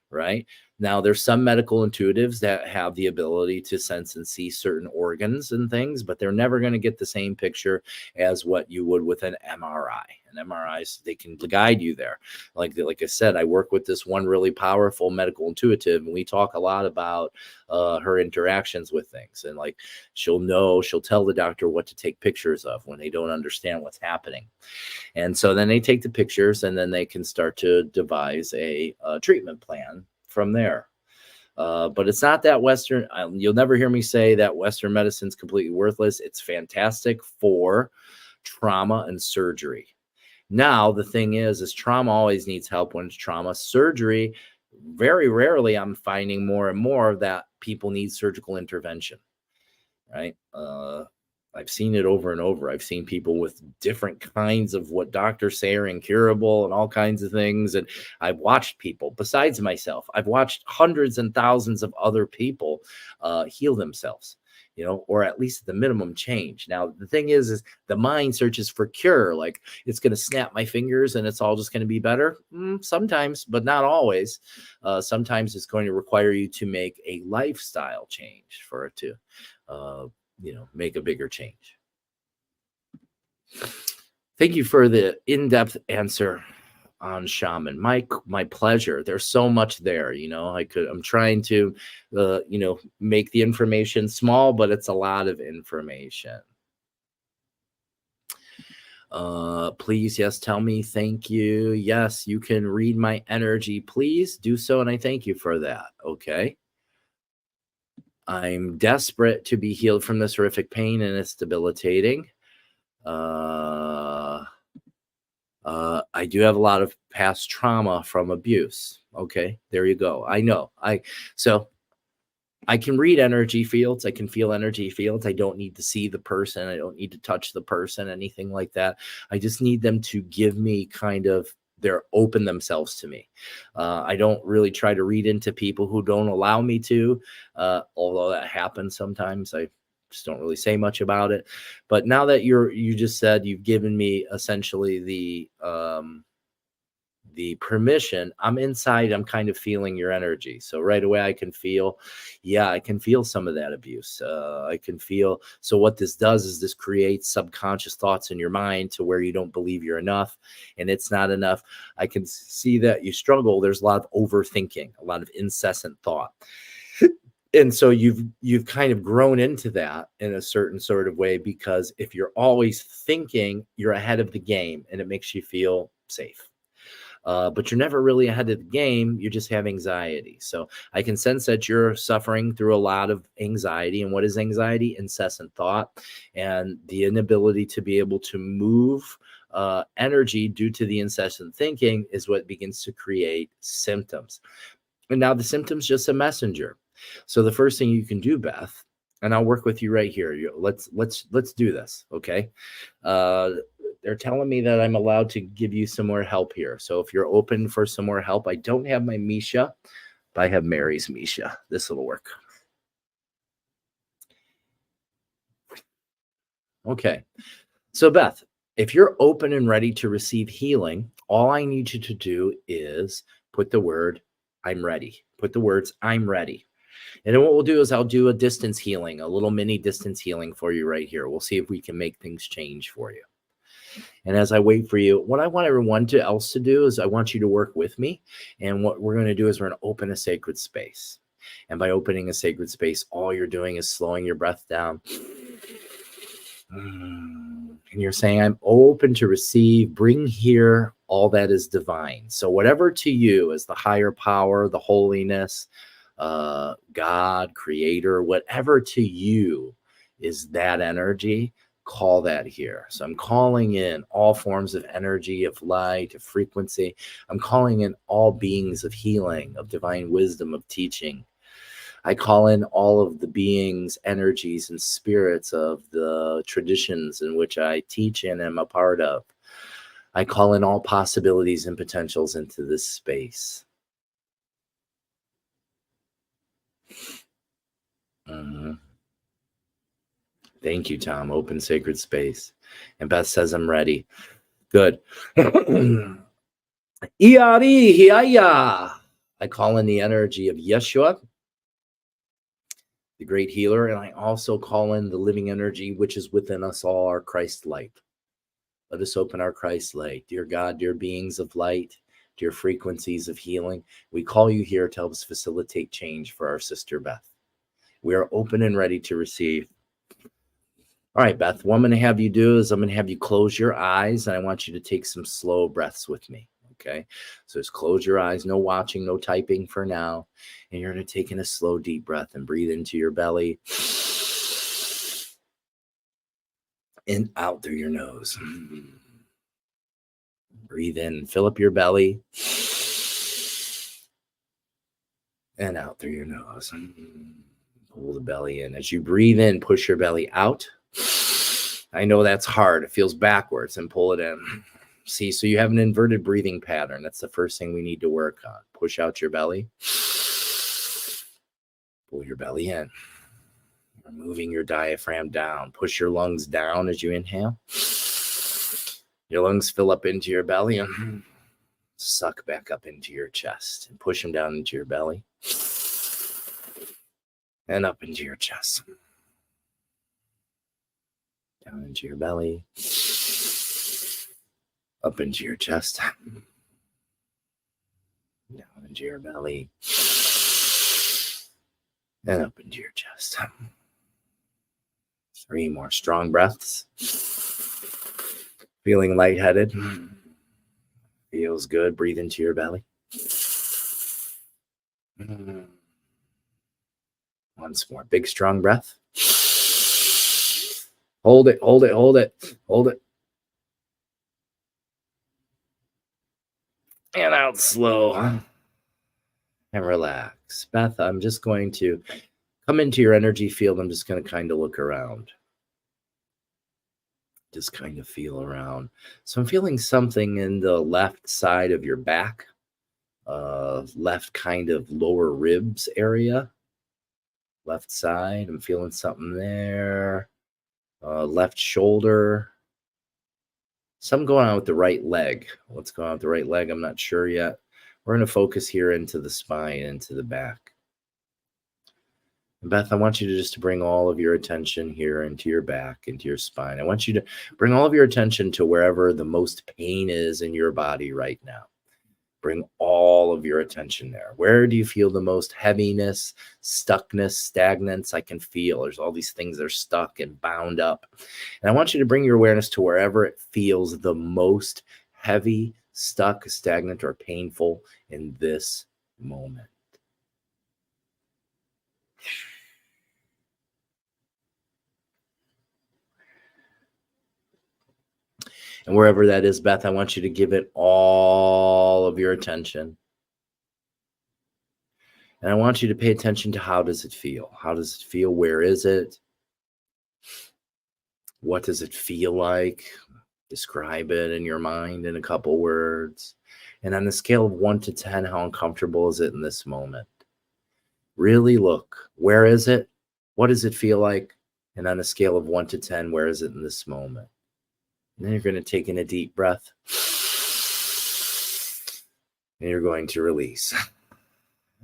right? Now, there's some medical intuitives that have the ability to sense and see certain organs and things, but they're never going to get the same picture as what you would with an MRI. And MRIs, they can guide you there. Like I said, I work with this one really powerful medical intuitive, and we talk a lot about her interactions with things. And like she'll tell the doctor what to take pictures of when they don't understand what's happening. And so then they take the pictures, and then they can start to devise a treatment plan from there. But it's not that Western. You'll never hear me say that Western medicine's completely worthless. It's fantastic for trauma and surgery. Now, the thing is trauma always needs help when it's trauma. Surgery, very rarely I'm finding more and more that people need surgical intervention, right? I've seen it over and over. I've seen people with different kinds of what doctors say are incurable and all kinds of things. And I've watched people, besides myself, I've watched hundreds and thousands of other people heal themselves, or at least the minimum change. Now, the thing is the mind searches for cure. Like it's going to snap my fingers and it's all just going to be better. Sometimes, but not always. Sometimes it's going to require you to make a lifestyle change for it to make a bigger change. Thank you for the in-depth answer on shaman. My pleasure. There's so much there. I'm trying to make the information small, but it's a lot of information. Please, yes, tell me. Thank you. Yes, you can read my energy. Please do so, and I thank you for that. Okay. I'm desperate to be healed from this horrific pain, and it's debilitating. I do have a lot of past trauma from abuse. Okay, there you go. I know. So I can read energy fields. I can feel energy fields. I don't need to see the person. I don't need to touch the person, anything like that. I just need them to give me they're open themselves to me. I don't really try to read into people who don't allow me to, although that happens sometimes. I just don't really say much about it. But now that you just said you've given me essentially the permission, I'm inside, I'm kind of feeling your energy. So right away I can feel some of that abuse. I can feel. So what this does is this creates subconscious thoughts in your mind to where you don't believe you're enough, and it's not enough. I can see that you struggle. There's a lot of overthinking, a lot of incessant thought. And so you've kind of grown into that in a certain sort of way, because if you're always thinking, you're ahead of the game and it makes you feel safe. But you're never really ahead of the game. You just have anxiety. So I can sense that you're suffering through a lot of anxiety. And what is anxiety? Incessant thought, and the inability to be able to move energy due to the incessant thinking is what begins to create symptoms. And now the symptom's just a messenger. So the first thing you can do, Beth, and I'll work with you right here. Let's do this, okay? they're telling me that I'm allowed to give you some more help here. So if you're open for some more help, I don't have my Misha, but I have Mary's Misha. This will work. Okay. So Beth, if you're open and ready to receive healing, all I need you to do is put the word I'm ready. Put the words I'm ready. And then what we'll do is I'll do a distance healing, a little mini distance healing for you right here. We'll see if we can make things change for you. And as I wait for you, what I want everyone else to do is I want you to work with me. And what we're going to do is we're going to open a sacred space. And by opening a sacred space, all you're doing is slowing your breath down. And you're saying, I'm open to receive, bring here all that is divine. So whatever to you is the higher power, the holiness, God, creator, whatever to you is that energy, call that here. So I'm calling in all forms of energy, of light, of frequency. I'm calling in all beings of healing, of divine wisdom, of teaching. I call in all of the beings, energies, and spirits of the traditions in which I teach and am a part of. I call in all possibilities and potentials into this space. Thank you, Tom. Open sacred space. And Beth says, I'm ready. Good. I call in the energy of Yeshua, the great healer, and I also call in the living energy which is within us all, our Christ light. Let us open our Christ light. Dear God, dear beings of light, dear frequencies of healing, we call you here to help us facilitate change for our sister Beth. We are open and ready to receive. All right, Beth, what I'm going to have you do is I'm going to have you close your eyes, and I want you to take some slow breaths with me. Okay, so just close your eyes, no watching, no typing for now. And you're going to take in a slow, deep breath and breathe into your belly and out through your nose. Breathe in, fill up your belly and out through your nose. Pull the belly in. As you breathe in, push your belly out. I know that's hard. It feels backwards, and pull it in. See, so you have an inverted breathing pattern. That's the first thing we need to work on. Push out your belly. Pull your belly in. You're moving your diaphragm down. Push your lungs down as you inhale. Your lungs fill up into your belly and suck back up into your chest. And push them down into your belly and up into your chest. Down into your belly, up into your chest, down into your belly, and up into your chest. 3 more strong breaths. Feeling lightheaded. Feels good. Breathe into your belly. Once more. Big, strong breath. Hold it, hold it, hold it, hold it. And out slow. And relax. Beth, I'm just going to come into your energy field. I'm just going to kind of look around. Just kind of feel around. So I'm feeling something in the left side of your back. Left kind of lower ribs area. Left side. I'm feeling something there. Left shoulder. Something going on with the right leg. What's going on with the right leg? I'm not sure yet. We're going to focus here into the spine, into the back. And Beth, I want you to just bring all of your attention here into your back, into your spine. I want you to bring all of your attention to wherever the most pain is in your body right now. Bring all of your attention there. Where do you feel the most heaviness, stuckness, stagnance? I can feel there's all these things that are stuck and bound up. And I want you to bring your awareness to wherever it feels the most heavy, stuck, stagnant, or painful in this moment. And wherever that is, Beth, I want you to give it all of your attention. And I want you to pay attention to how does it feel? How does it feel? Where is it? What does it feel like? Describe it in your mind in a couple words. And on a scale of 1 to 10, how uncomfortable is it in this moment? Really look. Where is it? What does it feel like? And on a scale of 1 to 10, where is it in this moment? And then you're going to take in a deep breath. And you're going to release.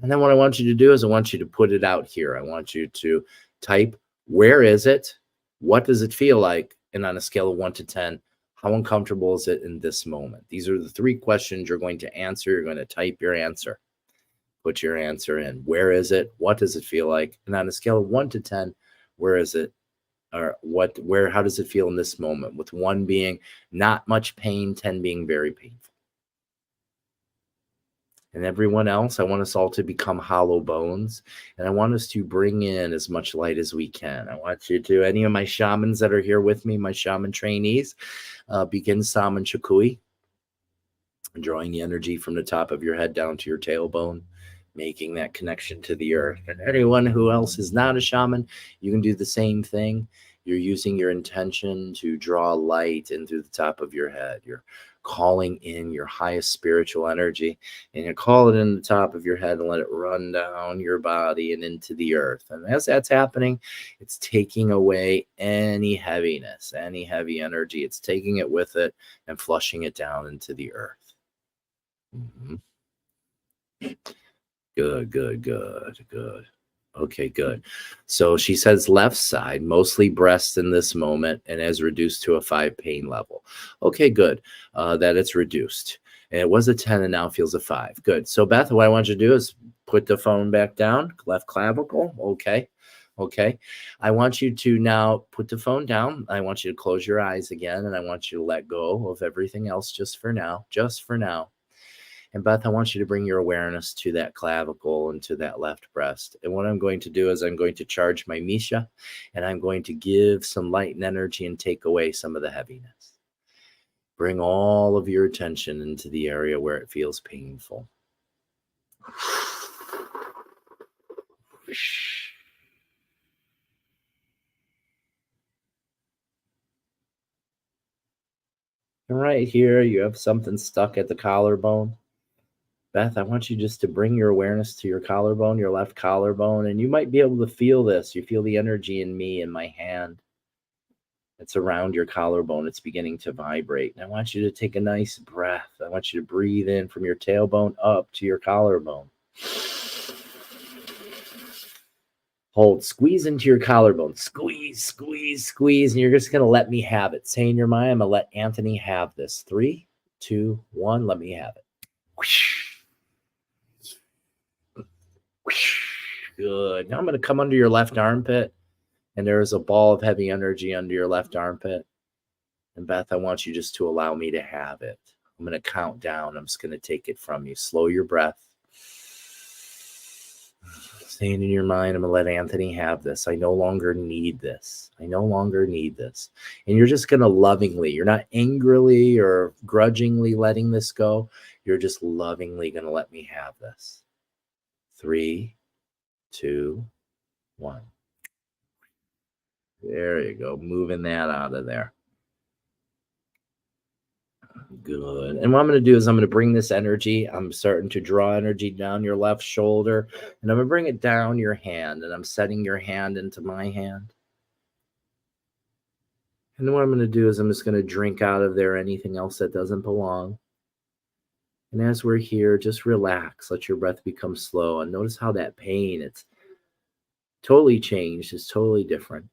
And then what I want you to do is I want you to put it out here. I want you to type, where is it? What does it feel like? And on a scale of 1 to 10, how uncomfortable is it in this moment? These are the 3 questions you're going to answer. You're going to type your answer. Put your answer in. Where is it? What does it feel like? And on a scale of 1 to 10, where is it? Or how does it feel in this moment? With 1 being not much pain, 10 being very painful. And everyone else, I want us all to become hollow bones. And I want us to bring in as much light as we can. I want you to, any of my shamans that are here with me, my shaman trainees, begin Saman Chukui, drawing the energy from the top of your head down to your tailbone, making that connection to the earth. And anyone who else is not a shaman, you can do the same thing. You're using your intention to draw light in through the top of your head. You're calling in your highest spiritual energy, and you call it in the top of your head and let it run down your body and into the earth. And as that's happening, it's taking away any heaviness, any heavy energy. It's taking it with it and flushing it down into the earth. Mm-hmm. Good. Okay, good. So she says left side, mostly breast in this moment, and has reduced to a 5 pain level. Okay, good. That it's reduced. And it was a 10 and now feels a 5. Good. So Beth, what I want you to do is put the phone back down, left clavicle. Okay. I want you to now put the phone down. I want you to close your eyes again, and I want you to let go of everything else just for now. And Beth, I want you to bring your awareness to that clavicle and to that left breast. And what I'm going to do is I'm going to charge my Misha, and I'm going to give some light and energy and take away some of the heaviness. Bring all of your attention into the area where it feels painful. And right here, you have something stuck at the collarbone. Beth, I want you just to bring your awareness to your collarbone, your left collarbone, and you might be able to feel this. You feel the energy in me, in my hand. It's around your collarbone. It's beginning to vibrate. And I want you to take a nice breath. I want you to breathe in from your tailbone up to your collarbone. Hold, squeeze into your collarbone. Squeeze. And you're just going to let me have it. Say in your mind, I'm going to let Anthony have this. 3, 2, 1, let me have it. Good. Now I'm going to come under your left armpit, and there is a ball of heavy energy under your left armpit. And Beth, I want you just to allow me to have it. I'm going to count down. I'm just going to take it from you. Slow your breath. Staying in your mind, I'm going to let Anthony have this. I no longer need this. And you're just going to lovingly, you're not angrily or grudgingly letting this go. You're just lovingly going to let me have this. 3, 2, 1. There you go. Moving that out of there. Good. And what I'm going to do is I'm going to bring this energy. I'm starting to draw energy down your left shoulder, and I'm going to bring it down your hand, and I'm setting your hand into my hand. And then what I'm going to do is I'm just going to drink out of there anything else that doesn't belong. And as we're here, just relax. Let your breath become slow. And notice how that pain, it's totally changed. It's totally different.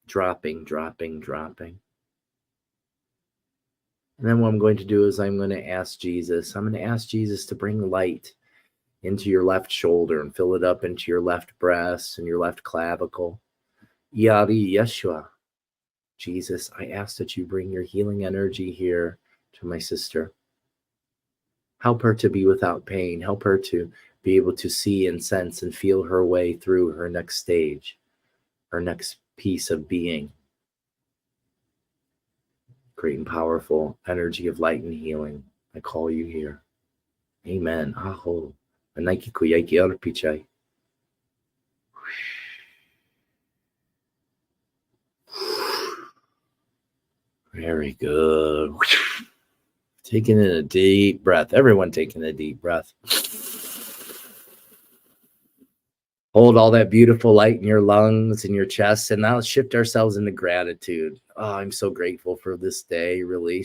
Dropping. And then what I'm going to do is I'm going to ask Jesus to bring light into your left shoulder and fill it up into your left breast and your left clavicle. Yari Yeshua. Jesus, I ask that you bring your healing energy here to my sister. Help her to be without pain. Help her to be able to see and sense and feel her way through her next stage, her next piece of being. Great and powerful energy of light and healing. I call you here. Amen. Aho. Anaiki kuyaki arpichai. Very good. Taking in a deep breath. Everyone taking a deep breath. Hold all that beautiful light in your lungs and your chest. And now let's shift ourselves into gratitude. Oh, I'm so grateful for this day. Really.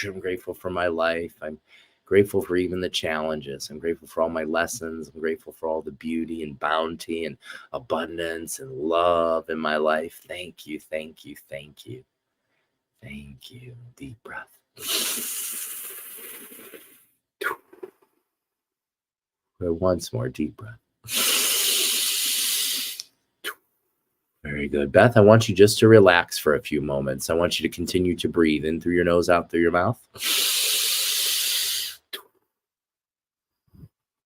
I'm grateful for my life. I'm grateful for even the challenges. I'm grateful for all my lessons. I'm grateful for all the beauty and bounty and abundance and love in my life. Thank you. Thank you. Thank you. Thank you. Deep breath. Once more, deep breath. Very good. Beth, I want you just to relax for a few moments. I want you to continue to breathe in through your nose, out through your mouth.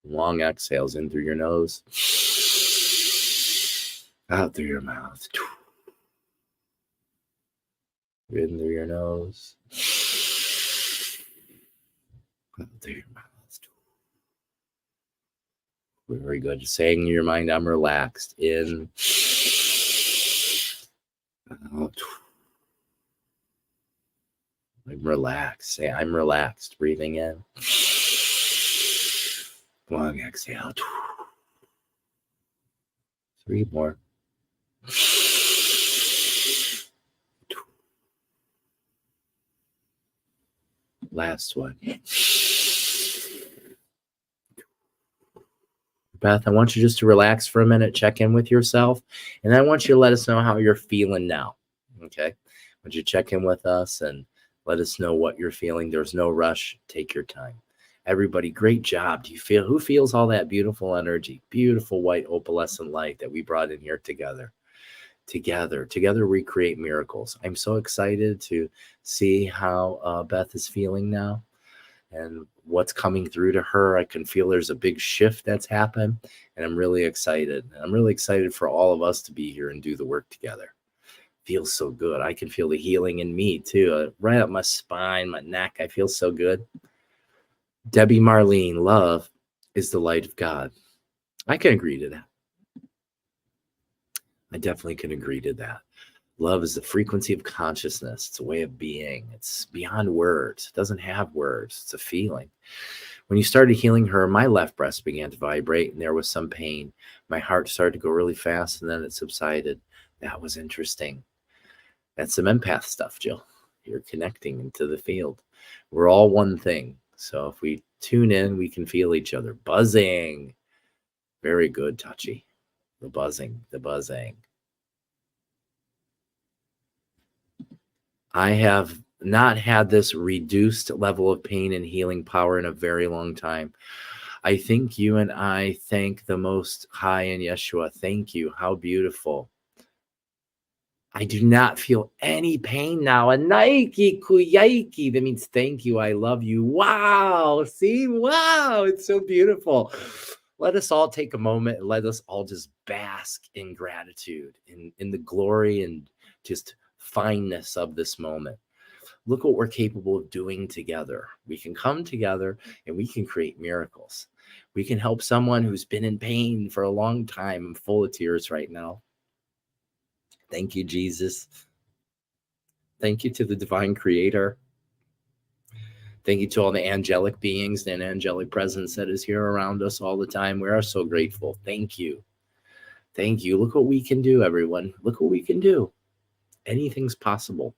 Long exhales in through your nose, out through your mouth. In through your nose, out through your mouth. Very good. Just saying in your mind, I'm relaxed. In, out. I'm relaxed. Say, I'm relaxed. Breathing in. Long exhale. 3 more. Last one. Beth, I want you just to relax for a minute, check in with yourself, and I want you to let us know how you're feeling now. Okay? I want you to check in with us and let us know what you're feeling. There's no rush. Take your time. Everybody, great job. Who feels all that beautiful energy, beautiful white opalescent light that we brought in here together? Together we create miracles. I'm so excited to see how Beth is feeling now and what's coming through to her. I can feel there's a big shift that's happened, and I'm really excited. I'm really excited for all of us to be here and do the work together. Feels so good. I can feel the healing in me too, right up my spine, my neck. I feel so good. Debbie Marlene, love is the light of God. I can agree to that. I definitely can agree to that. Love is the frequency of consciousness. It's a way of being. It's beyond words. It doesn't have words. It's a feeling. When you started healing her, my left breast began to vibrate and there was some pain. My heart started to go really fast and then it subsided. That was interesting. That's some empath stuff, Jill. You're connecting into the field. We're all one thing. So if we tune in, we can feel each other. Buzzing. Very good, Touchy. The buzzing, the buzzing. I have not had this reduced level of pain and healing power in a very long time. I think you and I thank the Most High in Yeshua. Thank you. How beautiful. I do not feel any pain now. A Nike Kuyaiki. That means thank you. I love you. Wow. See? Wow. It's so beautiful. Let us all take a moment and let us all just bask in gratitude, in the glory and just fineness of this moment. Look what we're capable of doing together. We can come together and we can create miracles. We can help someone who's been in pain for a long time. I'm full of tears right now. Thank you, Jesus. Thank you to the divine creator. Thank you to all the angelic beings and angelic presence that is here around us all the time. We are so grateful. Thank you. Thank you. Look what we can do, everyone. Look what we can do. Anything's possible.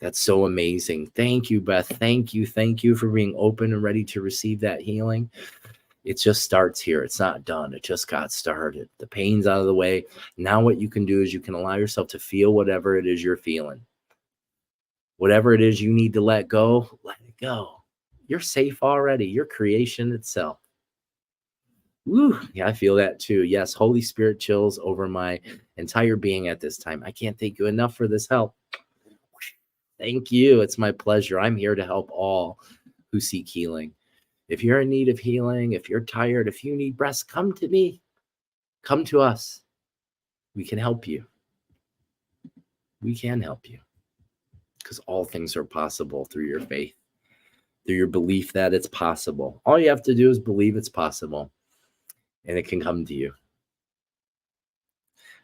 That's so amazing. Thank you, Beth. Thank you. Thank you for being open and ready to receive that healing. It just starts here. It's not done. It just got started. The pain's out of the way. Now what you can do is you can allow yourself to feel whatever it is you're feeling. Whatever it is you need to let go, let it go. You're safe already. Your creation itself. Woo, yeah, I feel that too. Yes, Holy Spirit chills over my entire being at this time. I can't thank you enough for this help. Thank you. It's my pleasure. I'm here to help all who seek healing. If you're in need of healing, if you're tired, if you need rest, come to me. Come to us. We can help you. We can help you because all things are possible through your faith, through your belief that it's possible. All you have to do is believe it's possible and it can come to you.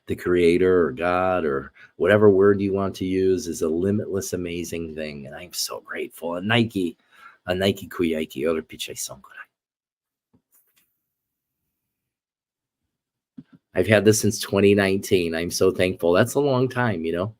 The creator or God or whatever word you want to use is a limitless, amazing thing. And I'm so grateful. A Nike Kuyaiki, Ora Pichai Sonkorai. I've had this since 2019. I'm so thankful. That's a long time, you know.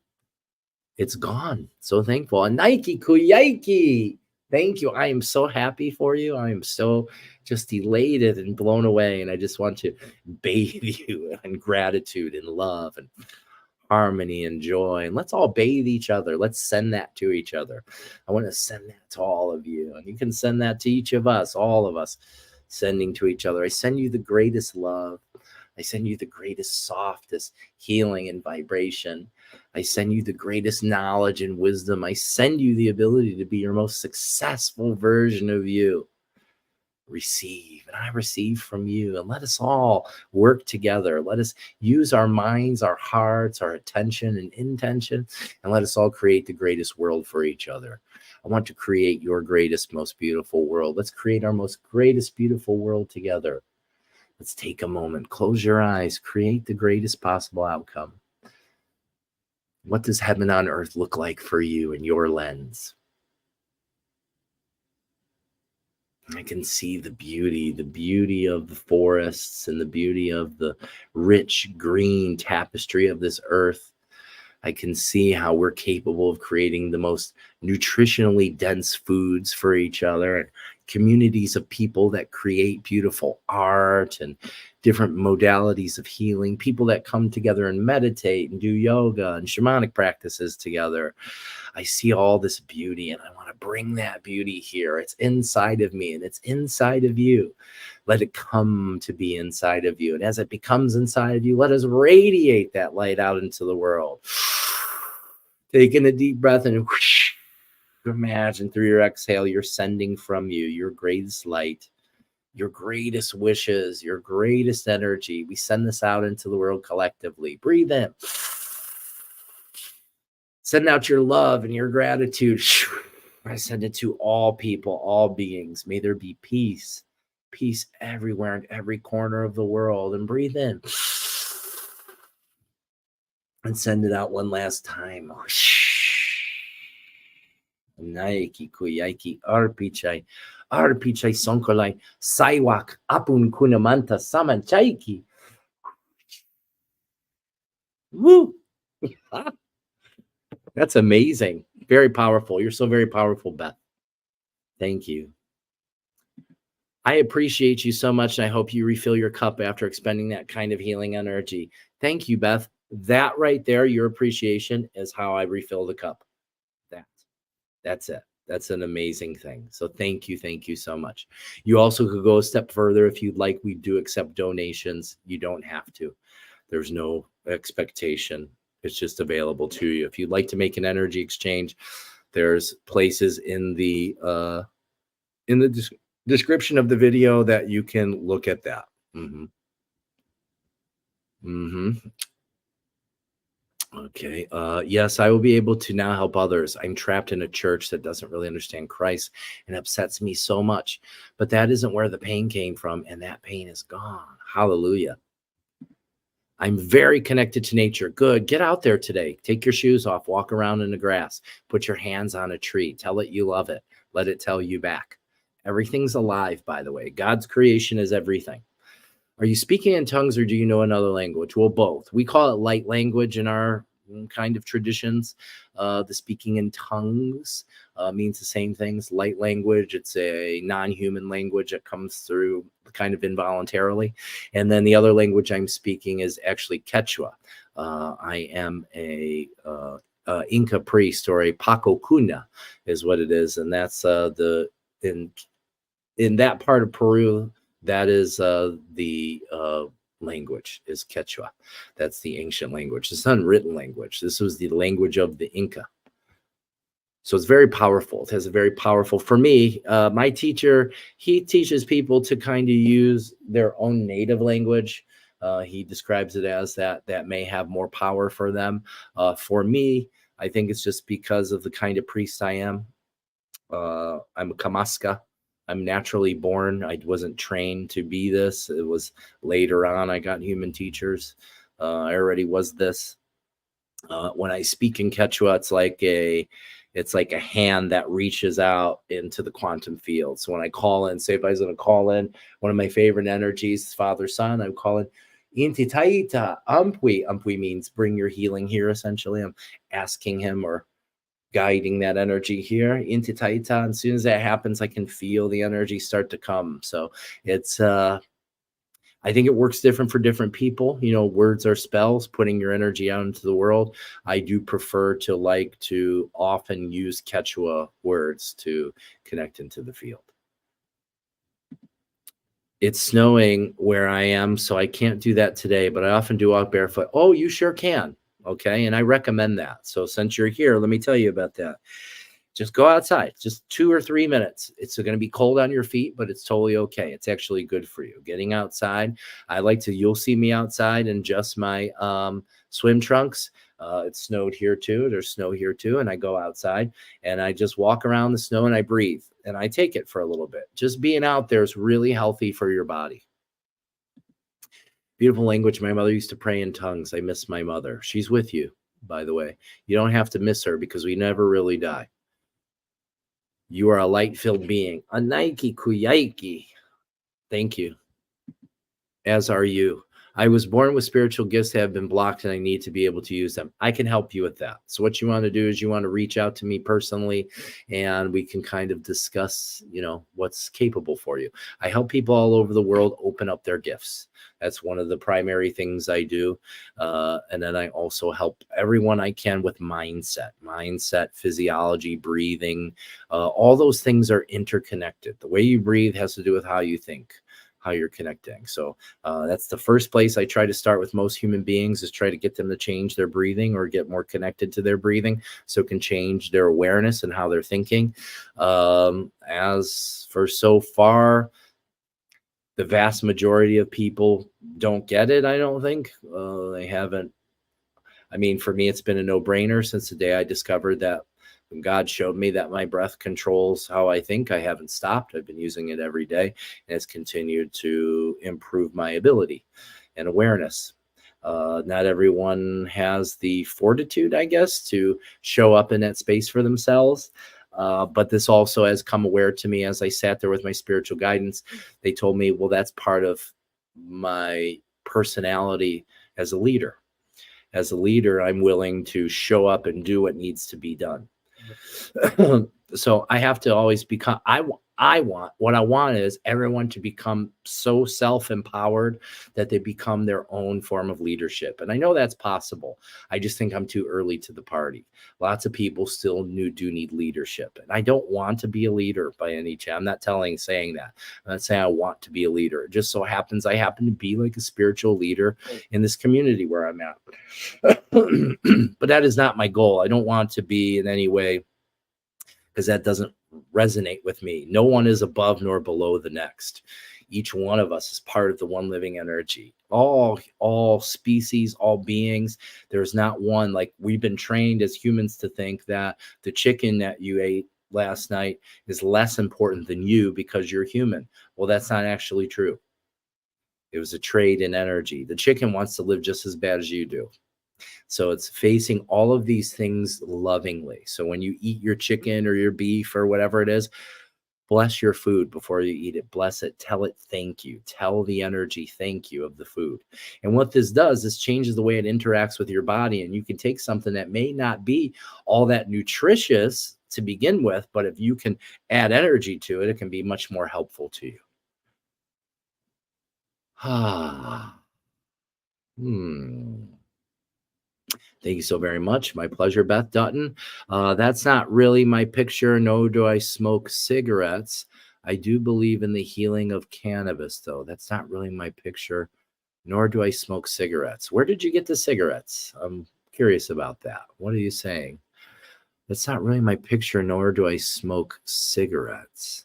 It's gone. So thankful. A Nike Kuyaiki. Thank you. I am so happy for you. I am so just elated and blown away. And I just want to bathe you in gratitude and love and harmony and joy. And let's all bathe each other. Let's send that to each other. I want to send that to all of you. And you can send that to each of us, all of us, sending to each other. I send you the greatest love. I send you the greatest, softest healing and vibration. I send you the greatest knowledge and wisdom. I send you the ability to be your most successful version of you. Receive, and I receive from you, and let us all work together. Let us use our minds, our hearts, our attention and intention, and let us all create the greatest world for each other. I want to create your greatest, most beautiful world. Let's create our most greatest, beautiful world together. Let's take a moment, close your eyes, create the greatest possible outcome. What does heaven on earth look like for you in your lens? I can see the beauty of the forests and the beauty of the rich green tapestry of this earth. I can see how we're capable of creating the most nutritionally dense foods for each other, and communities of people that create beautiful art and different modalities of healing, people that come together and meditate and do yoga and shamanic practices together. I see all this beauty, and I want to bring that beauty here. It's inside of me, and it's inside of you. Let it come to be inside of you. And as it becomes inside of you, let us radiate that light out into the world. Taking a deep breath and whoosh, imagine through your exhale, you're sending from you your greatest light, your greatest wishes, your greatest energy. We send this out into the world collectively. Breathe in. Send out your love and your gratitude. I send it to all people, all beings. May there be peace. Peace everywhere in every corner of the world. And breathe in. And send it out one last time. Naiki kuyaiki arpichai. Arpichai sonkolai. Saiwak apun kunamanta samanchaiki. Woo! That's amazing. Very powerful. You're so very powerful, Beth. Thank you. I appreciate you so much, and I hope you refill your cup after expending that kind of healing energy. Thank you, Beth. That right there, your appreciation, is how I refill the cup. That's it. That's an amazing thing. So thank you so much. You also could go a step further if you'd like. We do accept donations. You don't have to. There's no expectation. It's just available to you. If you'd like to make an energy exchange, there's places in the description of the video that you can look at that. Okay. Yes, I will be able to now help others. I'm trapped in a church that doesn't really understand Christ and upsets me so much. But that isn't where the pain came from, and that pain is gone. Hallelujah. I'm very connected to nature. Good. Get out there today. Take your shoes off. Walk around in the grass. Put your hands on a tree. Tell it you love it. Let it tell you back. Everything's alive, by the way. God's creation is everything. Are you speaking in tongues or do you know another language? Well, both. We call it light language in our kind of traditions. The speaking in tongues means the same things. Light language, it's a non-human language that comes through kind of involuntarily. And then the other language I'm speaking is actually Quechua. I am a Inca priest, or a Paqo Kuna is what it is. And that's in that part of Peru, that is the language is Quechua. That's the ancient language. It's unwritten language. This was the language of the Inca. So it's very powerful. It has a very powerful, for me, my teacher, he teaches people to kind of use their own native language. He describes it as that may have more power for them. For me, I think it's just because of the kind of priest I am. I'm a Kamaska. I'm naturally born. I wasn't trained to be this. It was later on I got human teachers. I already was this. When I speak in Quechua, it's like a hand that reaches out into the quantum field. So when I call in, say if I was going to call in one of my favorite energies, Father Son, I'm calling Inti Taita Ampui. Ampui means bring your healing here, essentially. I'm asking him or guiding that energy here into Taita. And as soon as that happens, I can feel the energy start to come. So it's I think it works different for different people. You know, words are spells, putting your energy out into the world. I do prefer to like to often use Quechua words to connect into the field. It's snowing where I am, so I can't do that today, but I often do walk barefoot. Oh, you sure can. Okay. And I recommend that. So since you're here, let me tell you about that. Just go outside, just 2 or 3 minutes. It's going to be cold on your feet, but it's totally okay. It's actually good for you. Getting outside. You'll see me outside in just my swim trunks. It snowed here too. There's snow here too. And I go outside and I just walk around the snow and I breathe and I take it for a little bit. Just being out there is really healthy for your body. Beautiful language. My mother used to pray in tongues. I miss my mother. She's with you, by the way. You don't have to miss her because we never really die. You are a light-filled being. A Nike Kuyaiki. Thank you. As are you. I was born with spiritual gifts that have been blocked and I need to be able to use them. I can help you with that. So what you want to do is you want to reach out to me personally and we can kind of discuss, you know, what's capable for you. I help people all over the world open up their gifts. That's one of the primary things I do. And then I also help everyone I can with mindset, physiology, breathing. All those things are interconnected. The way you breathe has to do with how you think, how you're connecting. So that's the first place I try to start with most human beings, is try to get them to change their breathing or get more connected to their breathing so it can change their awareness and how they're thinking. As for so far, the vast majority of people don't get it, I don't think. They haven't. I mean, for me, it's been a no-brainer since the day I discovered that when God showed me that my breath controls how I think. I haven't stopped. I've been using it every day, and it's continued to improve my ability and awareness. Not everyone has the fortitude, I guess, to show up in that space for themselves. But this also has come aware to me as I sat there with my spiritual guidance. They told me, well, that's part of my personality as a leader. As a leader, I'm willing to show up and do what needs to be done. So I have to always become, what I want is everyone to become so self-empowered that they become their own form of leadership. And I know that's possible. I just think I'm too early to the party. Lots of people still do need leadership. And I don't want to be a leader by any chance. I'm not saying that. I'm not saying I want to be a leader. It just so happens I happen to be like a spiritual leader in this community where I'm at. But that is not my goal. I don't want to be in any way, because that doesn't resonate with me. No one is above nor below the next. Each one of us is part of the one living energy. All species, all beings. There's not one. Like, we've been trained as humans to think that the chicken that you ate last night is less important than you because you're human. Well, that's not actually true. It was a trade in energy. The chicken wants to live just as bad as you do. So it's facing all of these things lovingly. So when you eat your chicken or your beef or whatever it is, bless your food before you eat it. Bless it. Tell it thank you. Tell the energy thank you of the food. And what this does is changes the way it interacts with your body. And you can take something that may not be all that nutritious to begin with, but if you can add energy to it, it can be much more helpful to you. Thank you so very much. My pleasure, Beth Dutton. That's not really my picture, nor do I smoke cigarettes. I do believe in the healing of cannabis, though. That's not really my picture, nor do I smoke cigarettes. Where did you get the cigarettes? I'm curious about that. What are you saying? That's not really my picture, nor do I smoke cigarettes.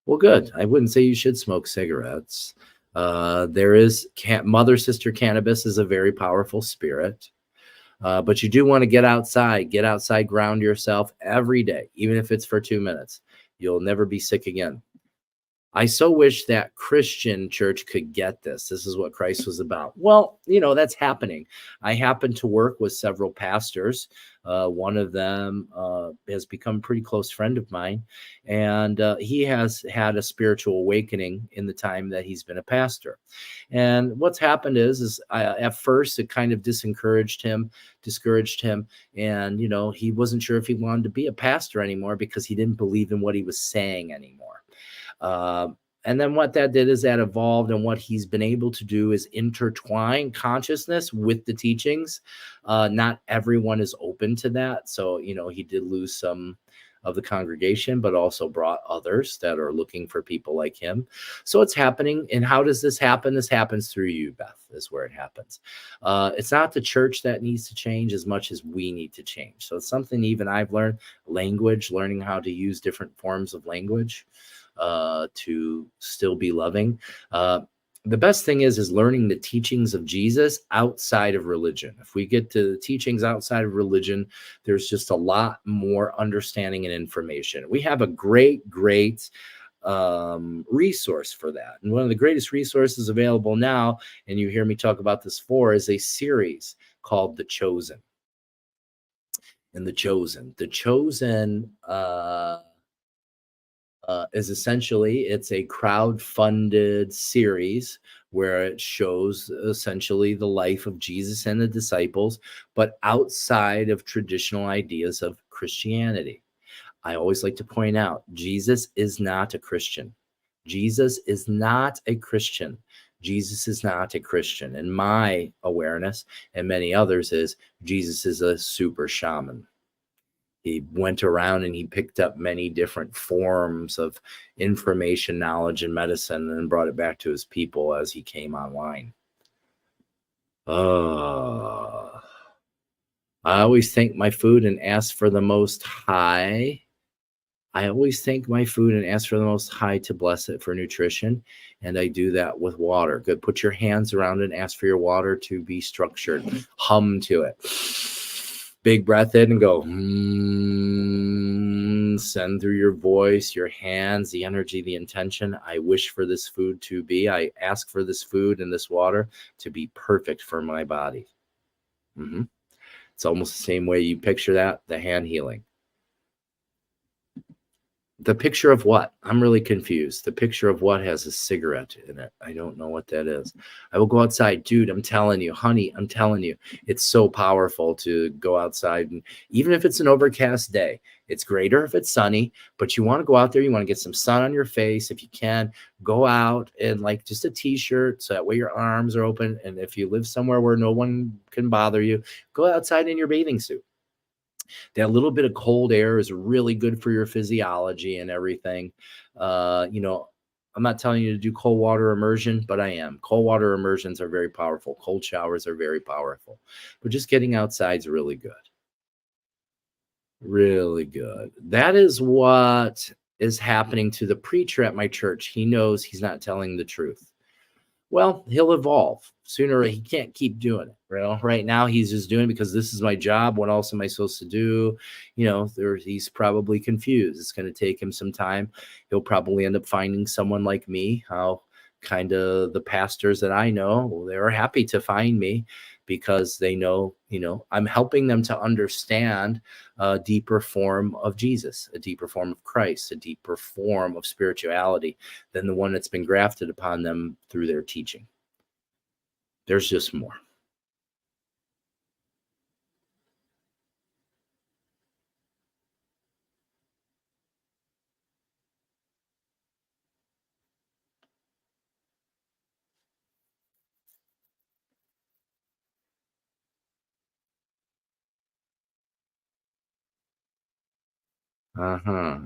Well, good. I wouldn't say you should smoke cigarettes. There is mother sister cannabis is a very powerful spirit. But you do want to get outside, ground yourself every day, even if it's for 2 minutes. You'll never be sick again. I so wish that Christian church could get this. This is what Christ was about. Well, that's happening. I happen to work with several pastors. One of them has become a pretty close friend of mine, and he has had a spiritual awakening in the time that he's been a pastor. And what's happened is at first it kind of discouraged him, and he wasn't sure if he wanted to be a pastor anymore because he didn't believe in what he was saying anymore. Uh, and then what that did is that evolved, and what he's been able to do is intertwine consciousness with the teachings. Not everyone is open to that. So, he did lose some of the congregation, but also brought others that are looking for people like him. So it's happening. And how does this happen? This happens through you, Beth, is where it happens. It's not the church that needs to change as much as we need to change. So it's something even I've learned, learning how to use different forms of language to still be loving. The best thing is learning the teachings of Jesus outside of religion. If we get to the teachings outside of religion, there's just a lot more understanding and information. We have a great resource for that. And one of the greatest resources available now, and you hear me talk about this is a series called The Chosen. And The Chosen is essentially, it's a crowd-funded series where it shows essentially the life of Jesus and the disciples, but outside of traditional ideas of Christianity. I always like to point out, Jesus is not a Christian. Jesus is not a Christian. Jesus is not a Christian. And my awareness, and many others, is Jesus is a super shaman. He went around and he picked up many different forms of information, knowledge, and medicine, and brought it back to his people as he came online. I always thank my food and ask for the Most High. I always thank my food and ask for the Most High to bless it for nutrition. And I do that with water. Good. Put your hands around it and ask for your water to be structured. Hum to it. Big breath in and go. Send through your voice, your hands, the energy, the intention. I wish for this food to be. I ask for this food and this water to be perfect for my body. It's almost the same way you picture that, the hand healing. The picture of what? I'm really confused. The picture of what has a cigarette in it? I don't know what that is. I will go outside. Dude, I'm telling you, honey, I'm telling you, it's so powerful to go outside. And even if it's an overcast day, it's greater if it's sunny, but you want to go out there. You want to get some sun on your face. If you can, go out in like just a t-shirt, so that way your arms are open. And if you live somewhere where no one can bother you, go outside in your bathing suit. That little bit of cold air is really good for your physiology and everything. I'm not telling you to do cold water immersion, but I am. Cold water immersions are very powerful. Cold showers are very powerful. But just getting outside is really good. Really good. That is what is happening to the preacher at my church. He knows he's not telling the truth. Well, he'll evolve sooner. He can't keep doing it. Right now he's just doing it because this is my job. What else am I supposed to do? He's probably confused. It's going to take him some time. He'll probably end up finding someone like me. How kind of the pastors that I know, they're happy to find me because they know, I'm helping them to understand a deeper form of Jesus, a deeper form of Christ, a deeper form of spirituality than the one that's been grafted upon them through their teaching. There's just more.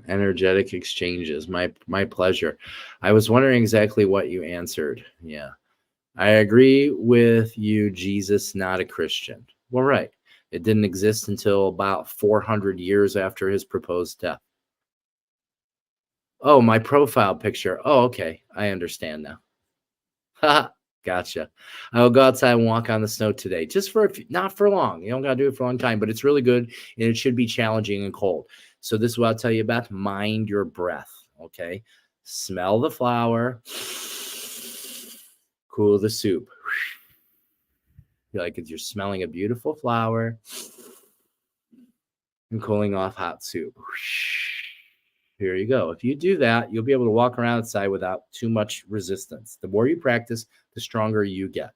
Energetic exchanges. My pleasure. I was wondering exactly what you answered. Yeah. I agree with you, Jesus, not a Christian. Well, right. It didn't exist until about 400 years after his proposed death. Oh, my profile picture. Oh, okay. I understand now. Gotcha. I will go outside and walk on the snow today, just for not for long. You don't got to do it for a long time, but it's really good, and it should be challenging and cold. So this is what I'll tell you about: mind your breath. Okay. Smell the flower. Cool the soup. Feel like you're smelling a beautiful flower and cooling off hot soup. Here you go. If you do that, you'll be able to walk around outside without too much resistance. The more you practice, the stronger you get.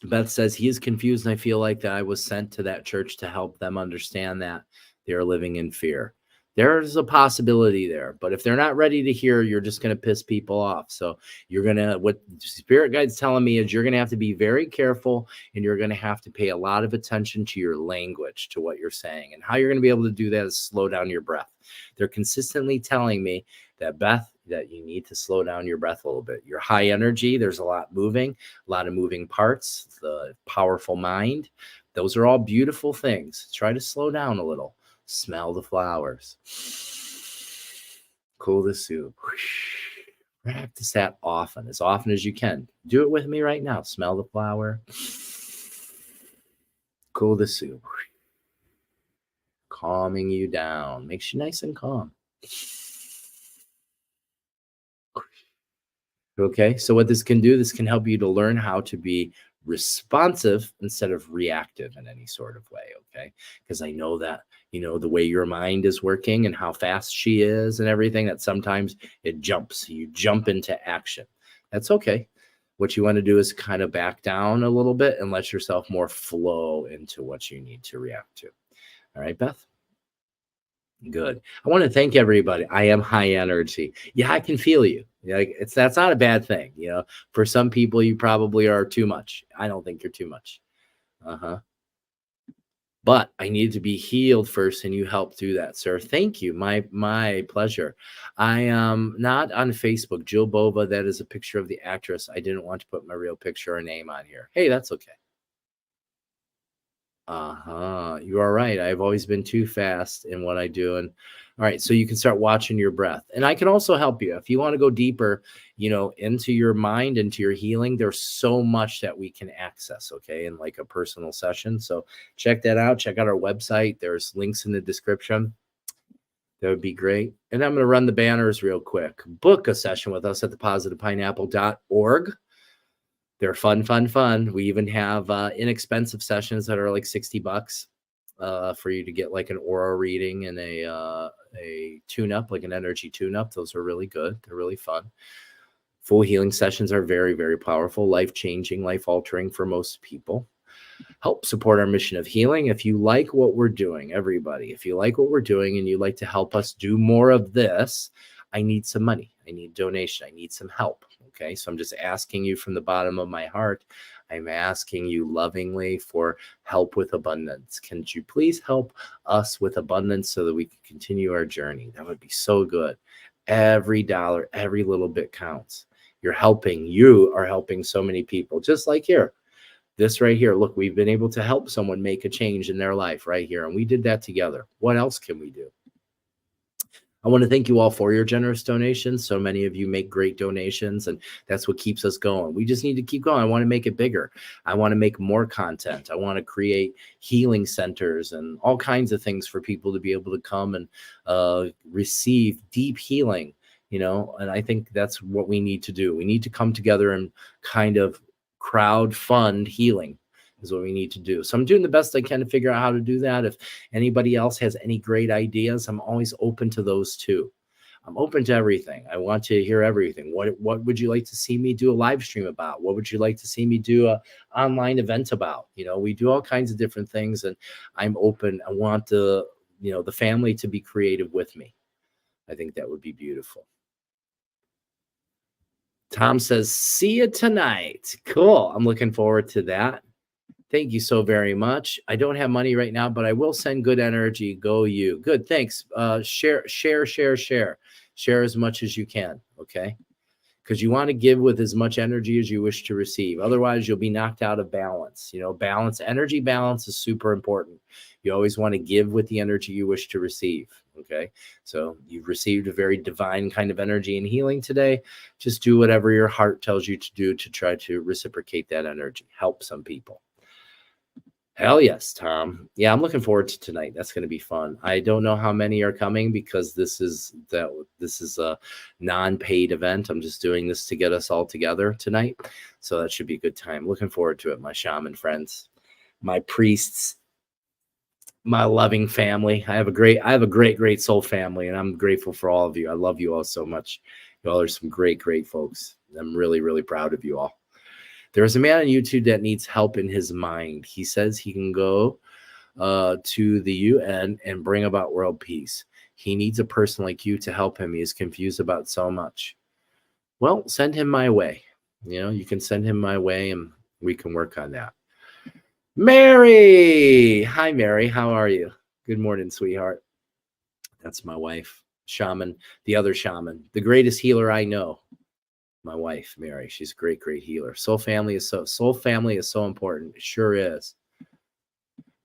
Beth says he is confused, and I feel like that I was sent to that church to help them understand that they are living in fear. There's a possibility there, but if they're not ready to hear, you're just going to piss people off. So you're going to, what spirit guide's telling me is you're going to have to be very careful, and you're going to have to pay a lot of attention to your language, to what you're saying. And how you're going to be able to do that is slow down your breath. They're consistently telling me that, Beth, that you need to slow down your breath a little bit. You're high energy. There's a lot moving, a lot of moving parts, the powerful mind. Those are all beautiful things. Try to slow down a little. Smell the flowers. Cool the soup. Practice that often as you can. Do it with me right now. Smell the flower. Cool the soup. Calming you down. Makes you nice and calm. Okay, so what this can do, this can help you to learn how to be responsive instead of reactive in any sort of way, okay? Because I know that, the way your mind is working and how fast she is and everything, that sometimes it jumps. You jump into action. That's okay. What you want to do is kind of back down a little bit and let yourself more flow into what you need to react to. All right, Beth? Good. I want to thank everybody. I am high energy. Yeah, I can feel you. That's not a bad thing. For some people, you probably are too much. I don't think you're too much. But I need to be healed first, and you helped do that, sir. Thank you. My pleasure. I am not on Facebook. Jill Bova, that is a picture of the actress. I didn't want to put my real picture or name on here. Hey, that's okay. You are right. I've always been too fast in what I do. And all right, so you can start watching your breath. And I can also help you if you want to go deeper, into your mind, into your healing. There's so much that we can access, okay, in like a personal session. So check that out. Check out our website. There's links in the description. That would be great. And I'm going to run the banners real quick. Book a session with us at thepositivepineapple.org. They're fun. We even have inexpensive sessions that are like $60 for you to get like an aura reading and a tune-up, like an energy tune-up. Those are really good. They're really fun. Full healing sessions are very, very powerful, life-changing, life-altering for most people. Help support our mission of healing. If you like what we're doing, everybody, if you like what we're doing and you'd like to help us do more of this, I need some money. I need donation. I need some help. Okay, so I'm just asking you from the bottom of my heart. I'm asking you lovingly for help with abundance. Can you please help us with abundance so that we can continue our journey? That would be so good. Every dollar, every little bit counts. You are helping so many people, just like here. This right here, look, we've been able to help someone make a change in their life right here. And we did that together. What else can we do? I want to thank you all for your generous donations. So many of you make great donations, and that's what keeps us going. We just need to keep going. I want to make it bigger. I want to make more content. I want to create healing centers and all kinds of things for people to be able to come and receive deep healing, and I think that's what we need to do. We need to come together and kind of crowd fund healing. Is what we need to do. So I'm doing the best I can to figure out how to do that. If anybody else has any great ideas, I'm always open to those too. I'm open to everything. I want to hear everything. What would you like to see me do a live stream about? What would you like to see me do a online event about? We do all kinds of different things, and I'm open. I want the family to be creative with me. I think that would be beautiful. Tom says, see you tonight. Cool. I'm looking forward to that. Thank you so very much. I don't have money right now, but I will send good energy. Go you. Good. Thanks. Share as much as you can. Okay. Because you want to give with as much energy as you wish to receive. Otherwise, you'll be knocked out of balance. Energy balance is super important. You always want to give with the energy you wish to receive. Okay. So you've received a very divine kind of energy and healing today. Just do whatever your heart tells you to do to try to reciprocate that energy. Help some people. Hell yes, Tom. Yeah, I'm looking forward to tonight. That's going to be fun. I don't know how many are coming because this is a non-paid event. I'm just doing this to get us all together tonight. So that should be a good time. Looking forward to it, my shaman friends, my priests, my loving family. I have a great soul family, and I'm grateful for all of you. I love you all so much. You all are some great folks. I'm really proud of you all. There's a man on YouTube that needs help in his mind. He says he can go to the UN and bring about world peace. He needs a person like you to help him. He is confused about so much. Well, send him my way. You can send him my way and we can work on that. Mary! Hi, Mary. How are you? Good morning, sweetheart. That's my wife, Shaman, the other shaman, the greatest healer I know. My wife, Mary. She's a great healer. Soul family is so important. It sure is.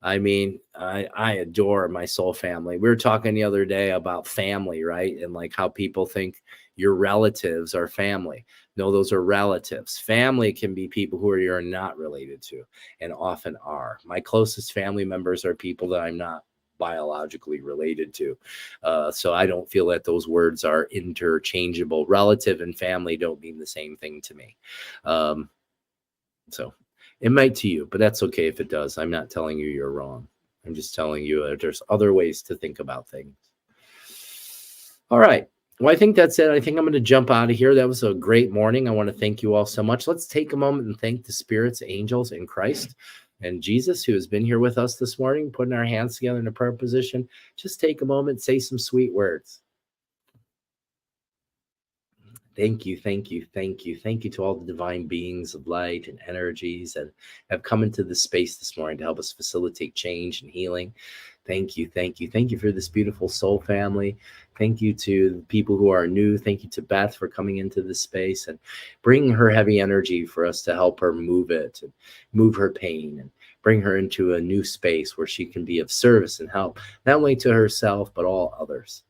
I mean, I adore my soul family. We were talking the other day about family, right? And like how people think your relatives are family. No, those are relatives. Family can be people who you're not related to and often are. My closest family members are people that I'm not biologically related to. So I don't feel that those words are interchangeable. Relative and family don't mean the same thing to me. So it might to you, but that's okay if it does. I'm not telling you you're wrong. I'm just telling you that there's other ways to think about things. All right. Well, I think that's it. I think I'm going to jump out of here. That was a great morning. I want to thank you all so much. Let's take a moment and thank the spirits, angels, and Christ and Jesus, who has been here with us this morning, putting our hands together in a prayer position. Just take a moment, say some sweet words. Thank you to all the divine beings of light and energies that have come into this space this morning to help us facilitate change and healing. Thank you for this beautiful soul family. Thank you to the people who are new. Thank you to Beth for coming into this space and bringing her heavy energy for us to help her move it and move her pain and bring her into a new space where she can be of service and help, not only to herself, but all others.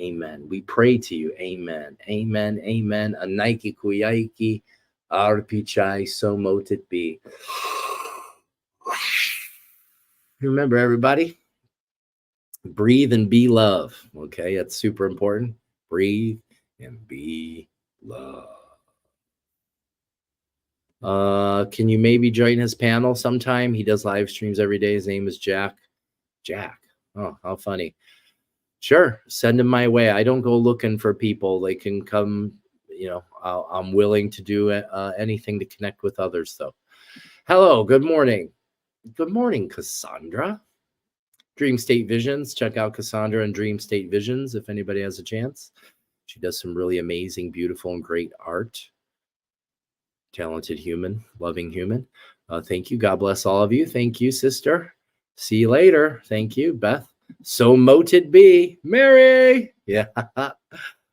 Amen. We pray to you. Amen. Anaiki kuyaiki arpichai so motet be. Remember, everybody, breathe and be love. Okay, that's super important. Breathe and be love. Can you maybe join his panel sometime? He does live streams every day. His name is Jack. Oh, how funny. Sure, send them my way. I don't go looking for people. They can come, I'm willing to do anything to connect with others, though. Hello, good morning. Good morning, Cassandra. Dream State Visions. Check out Cassandra and Dream State Visions if anybody has a chance. She does some really amazing, beautiful, and great art. Talented human, loving human. Thank you. God bless all of you. Thank you, sister. See you later. Thank you, Beth. So moted be, Mary. Yeah. All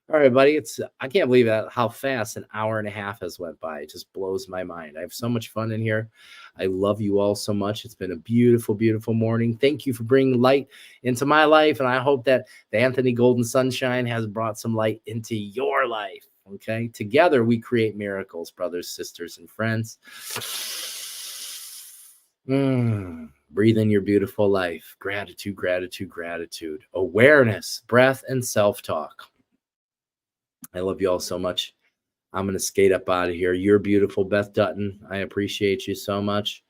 right, buddy. I can't believe how fast an hour and a half has went by. It just blows my mind. I have so much fun in here. I love you all so much. It's been a beautiful morning. Thank you for bringing light into my life. And I hope that the Anthony Golden Sunshine has brought some light into your life. Okay. Together we create miracles, brothers, sisters, and friends. Breathe in your beautiful life. Gratitude. Awareness, breath, and self-talk. I love you all so much. I'm going to skate up out of here. You're beautiful, Beth Dutton. I appreciate you so much.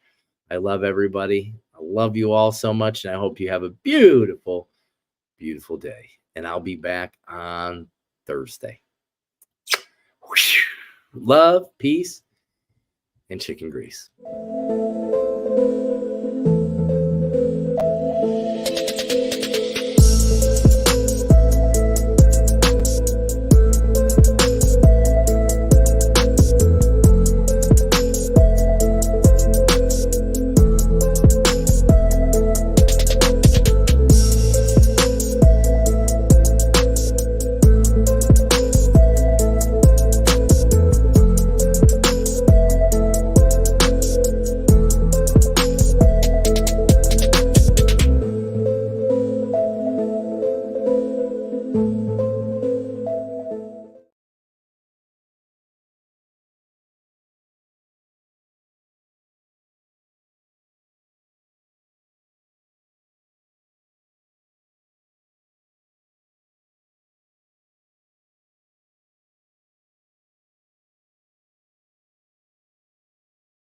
I love everybody. I love you all so much. And I hope you have a beautiful day. And I'll be back on Thursday. Love, peace, and chicken grease.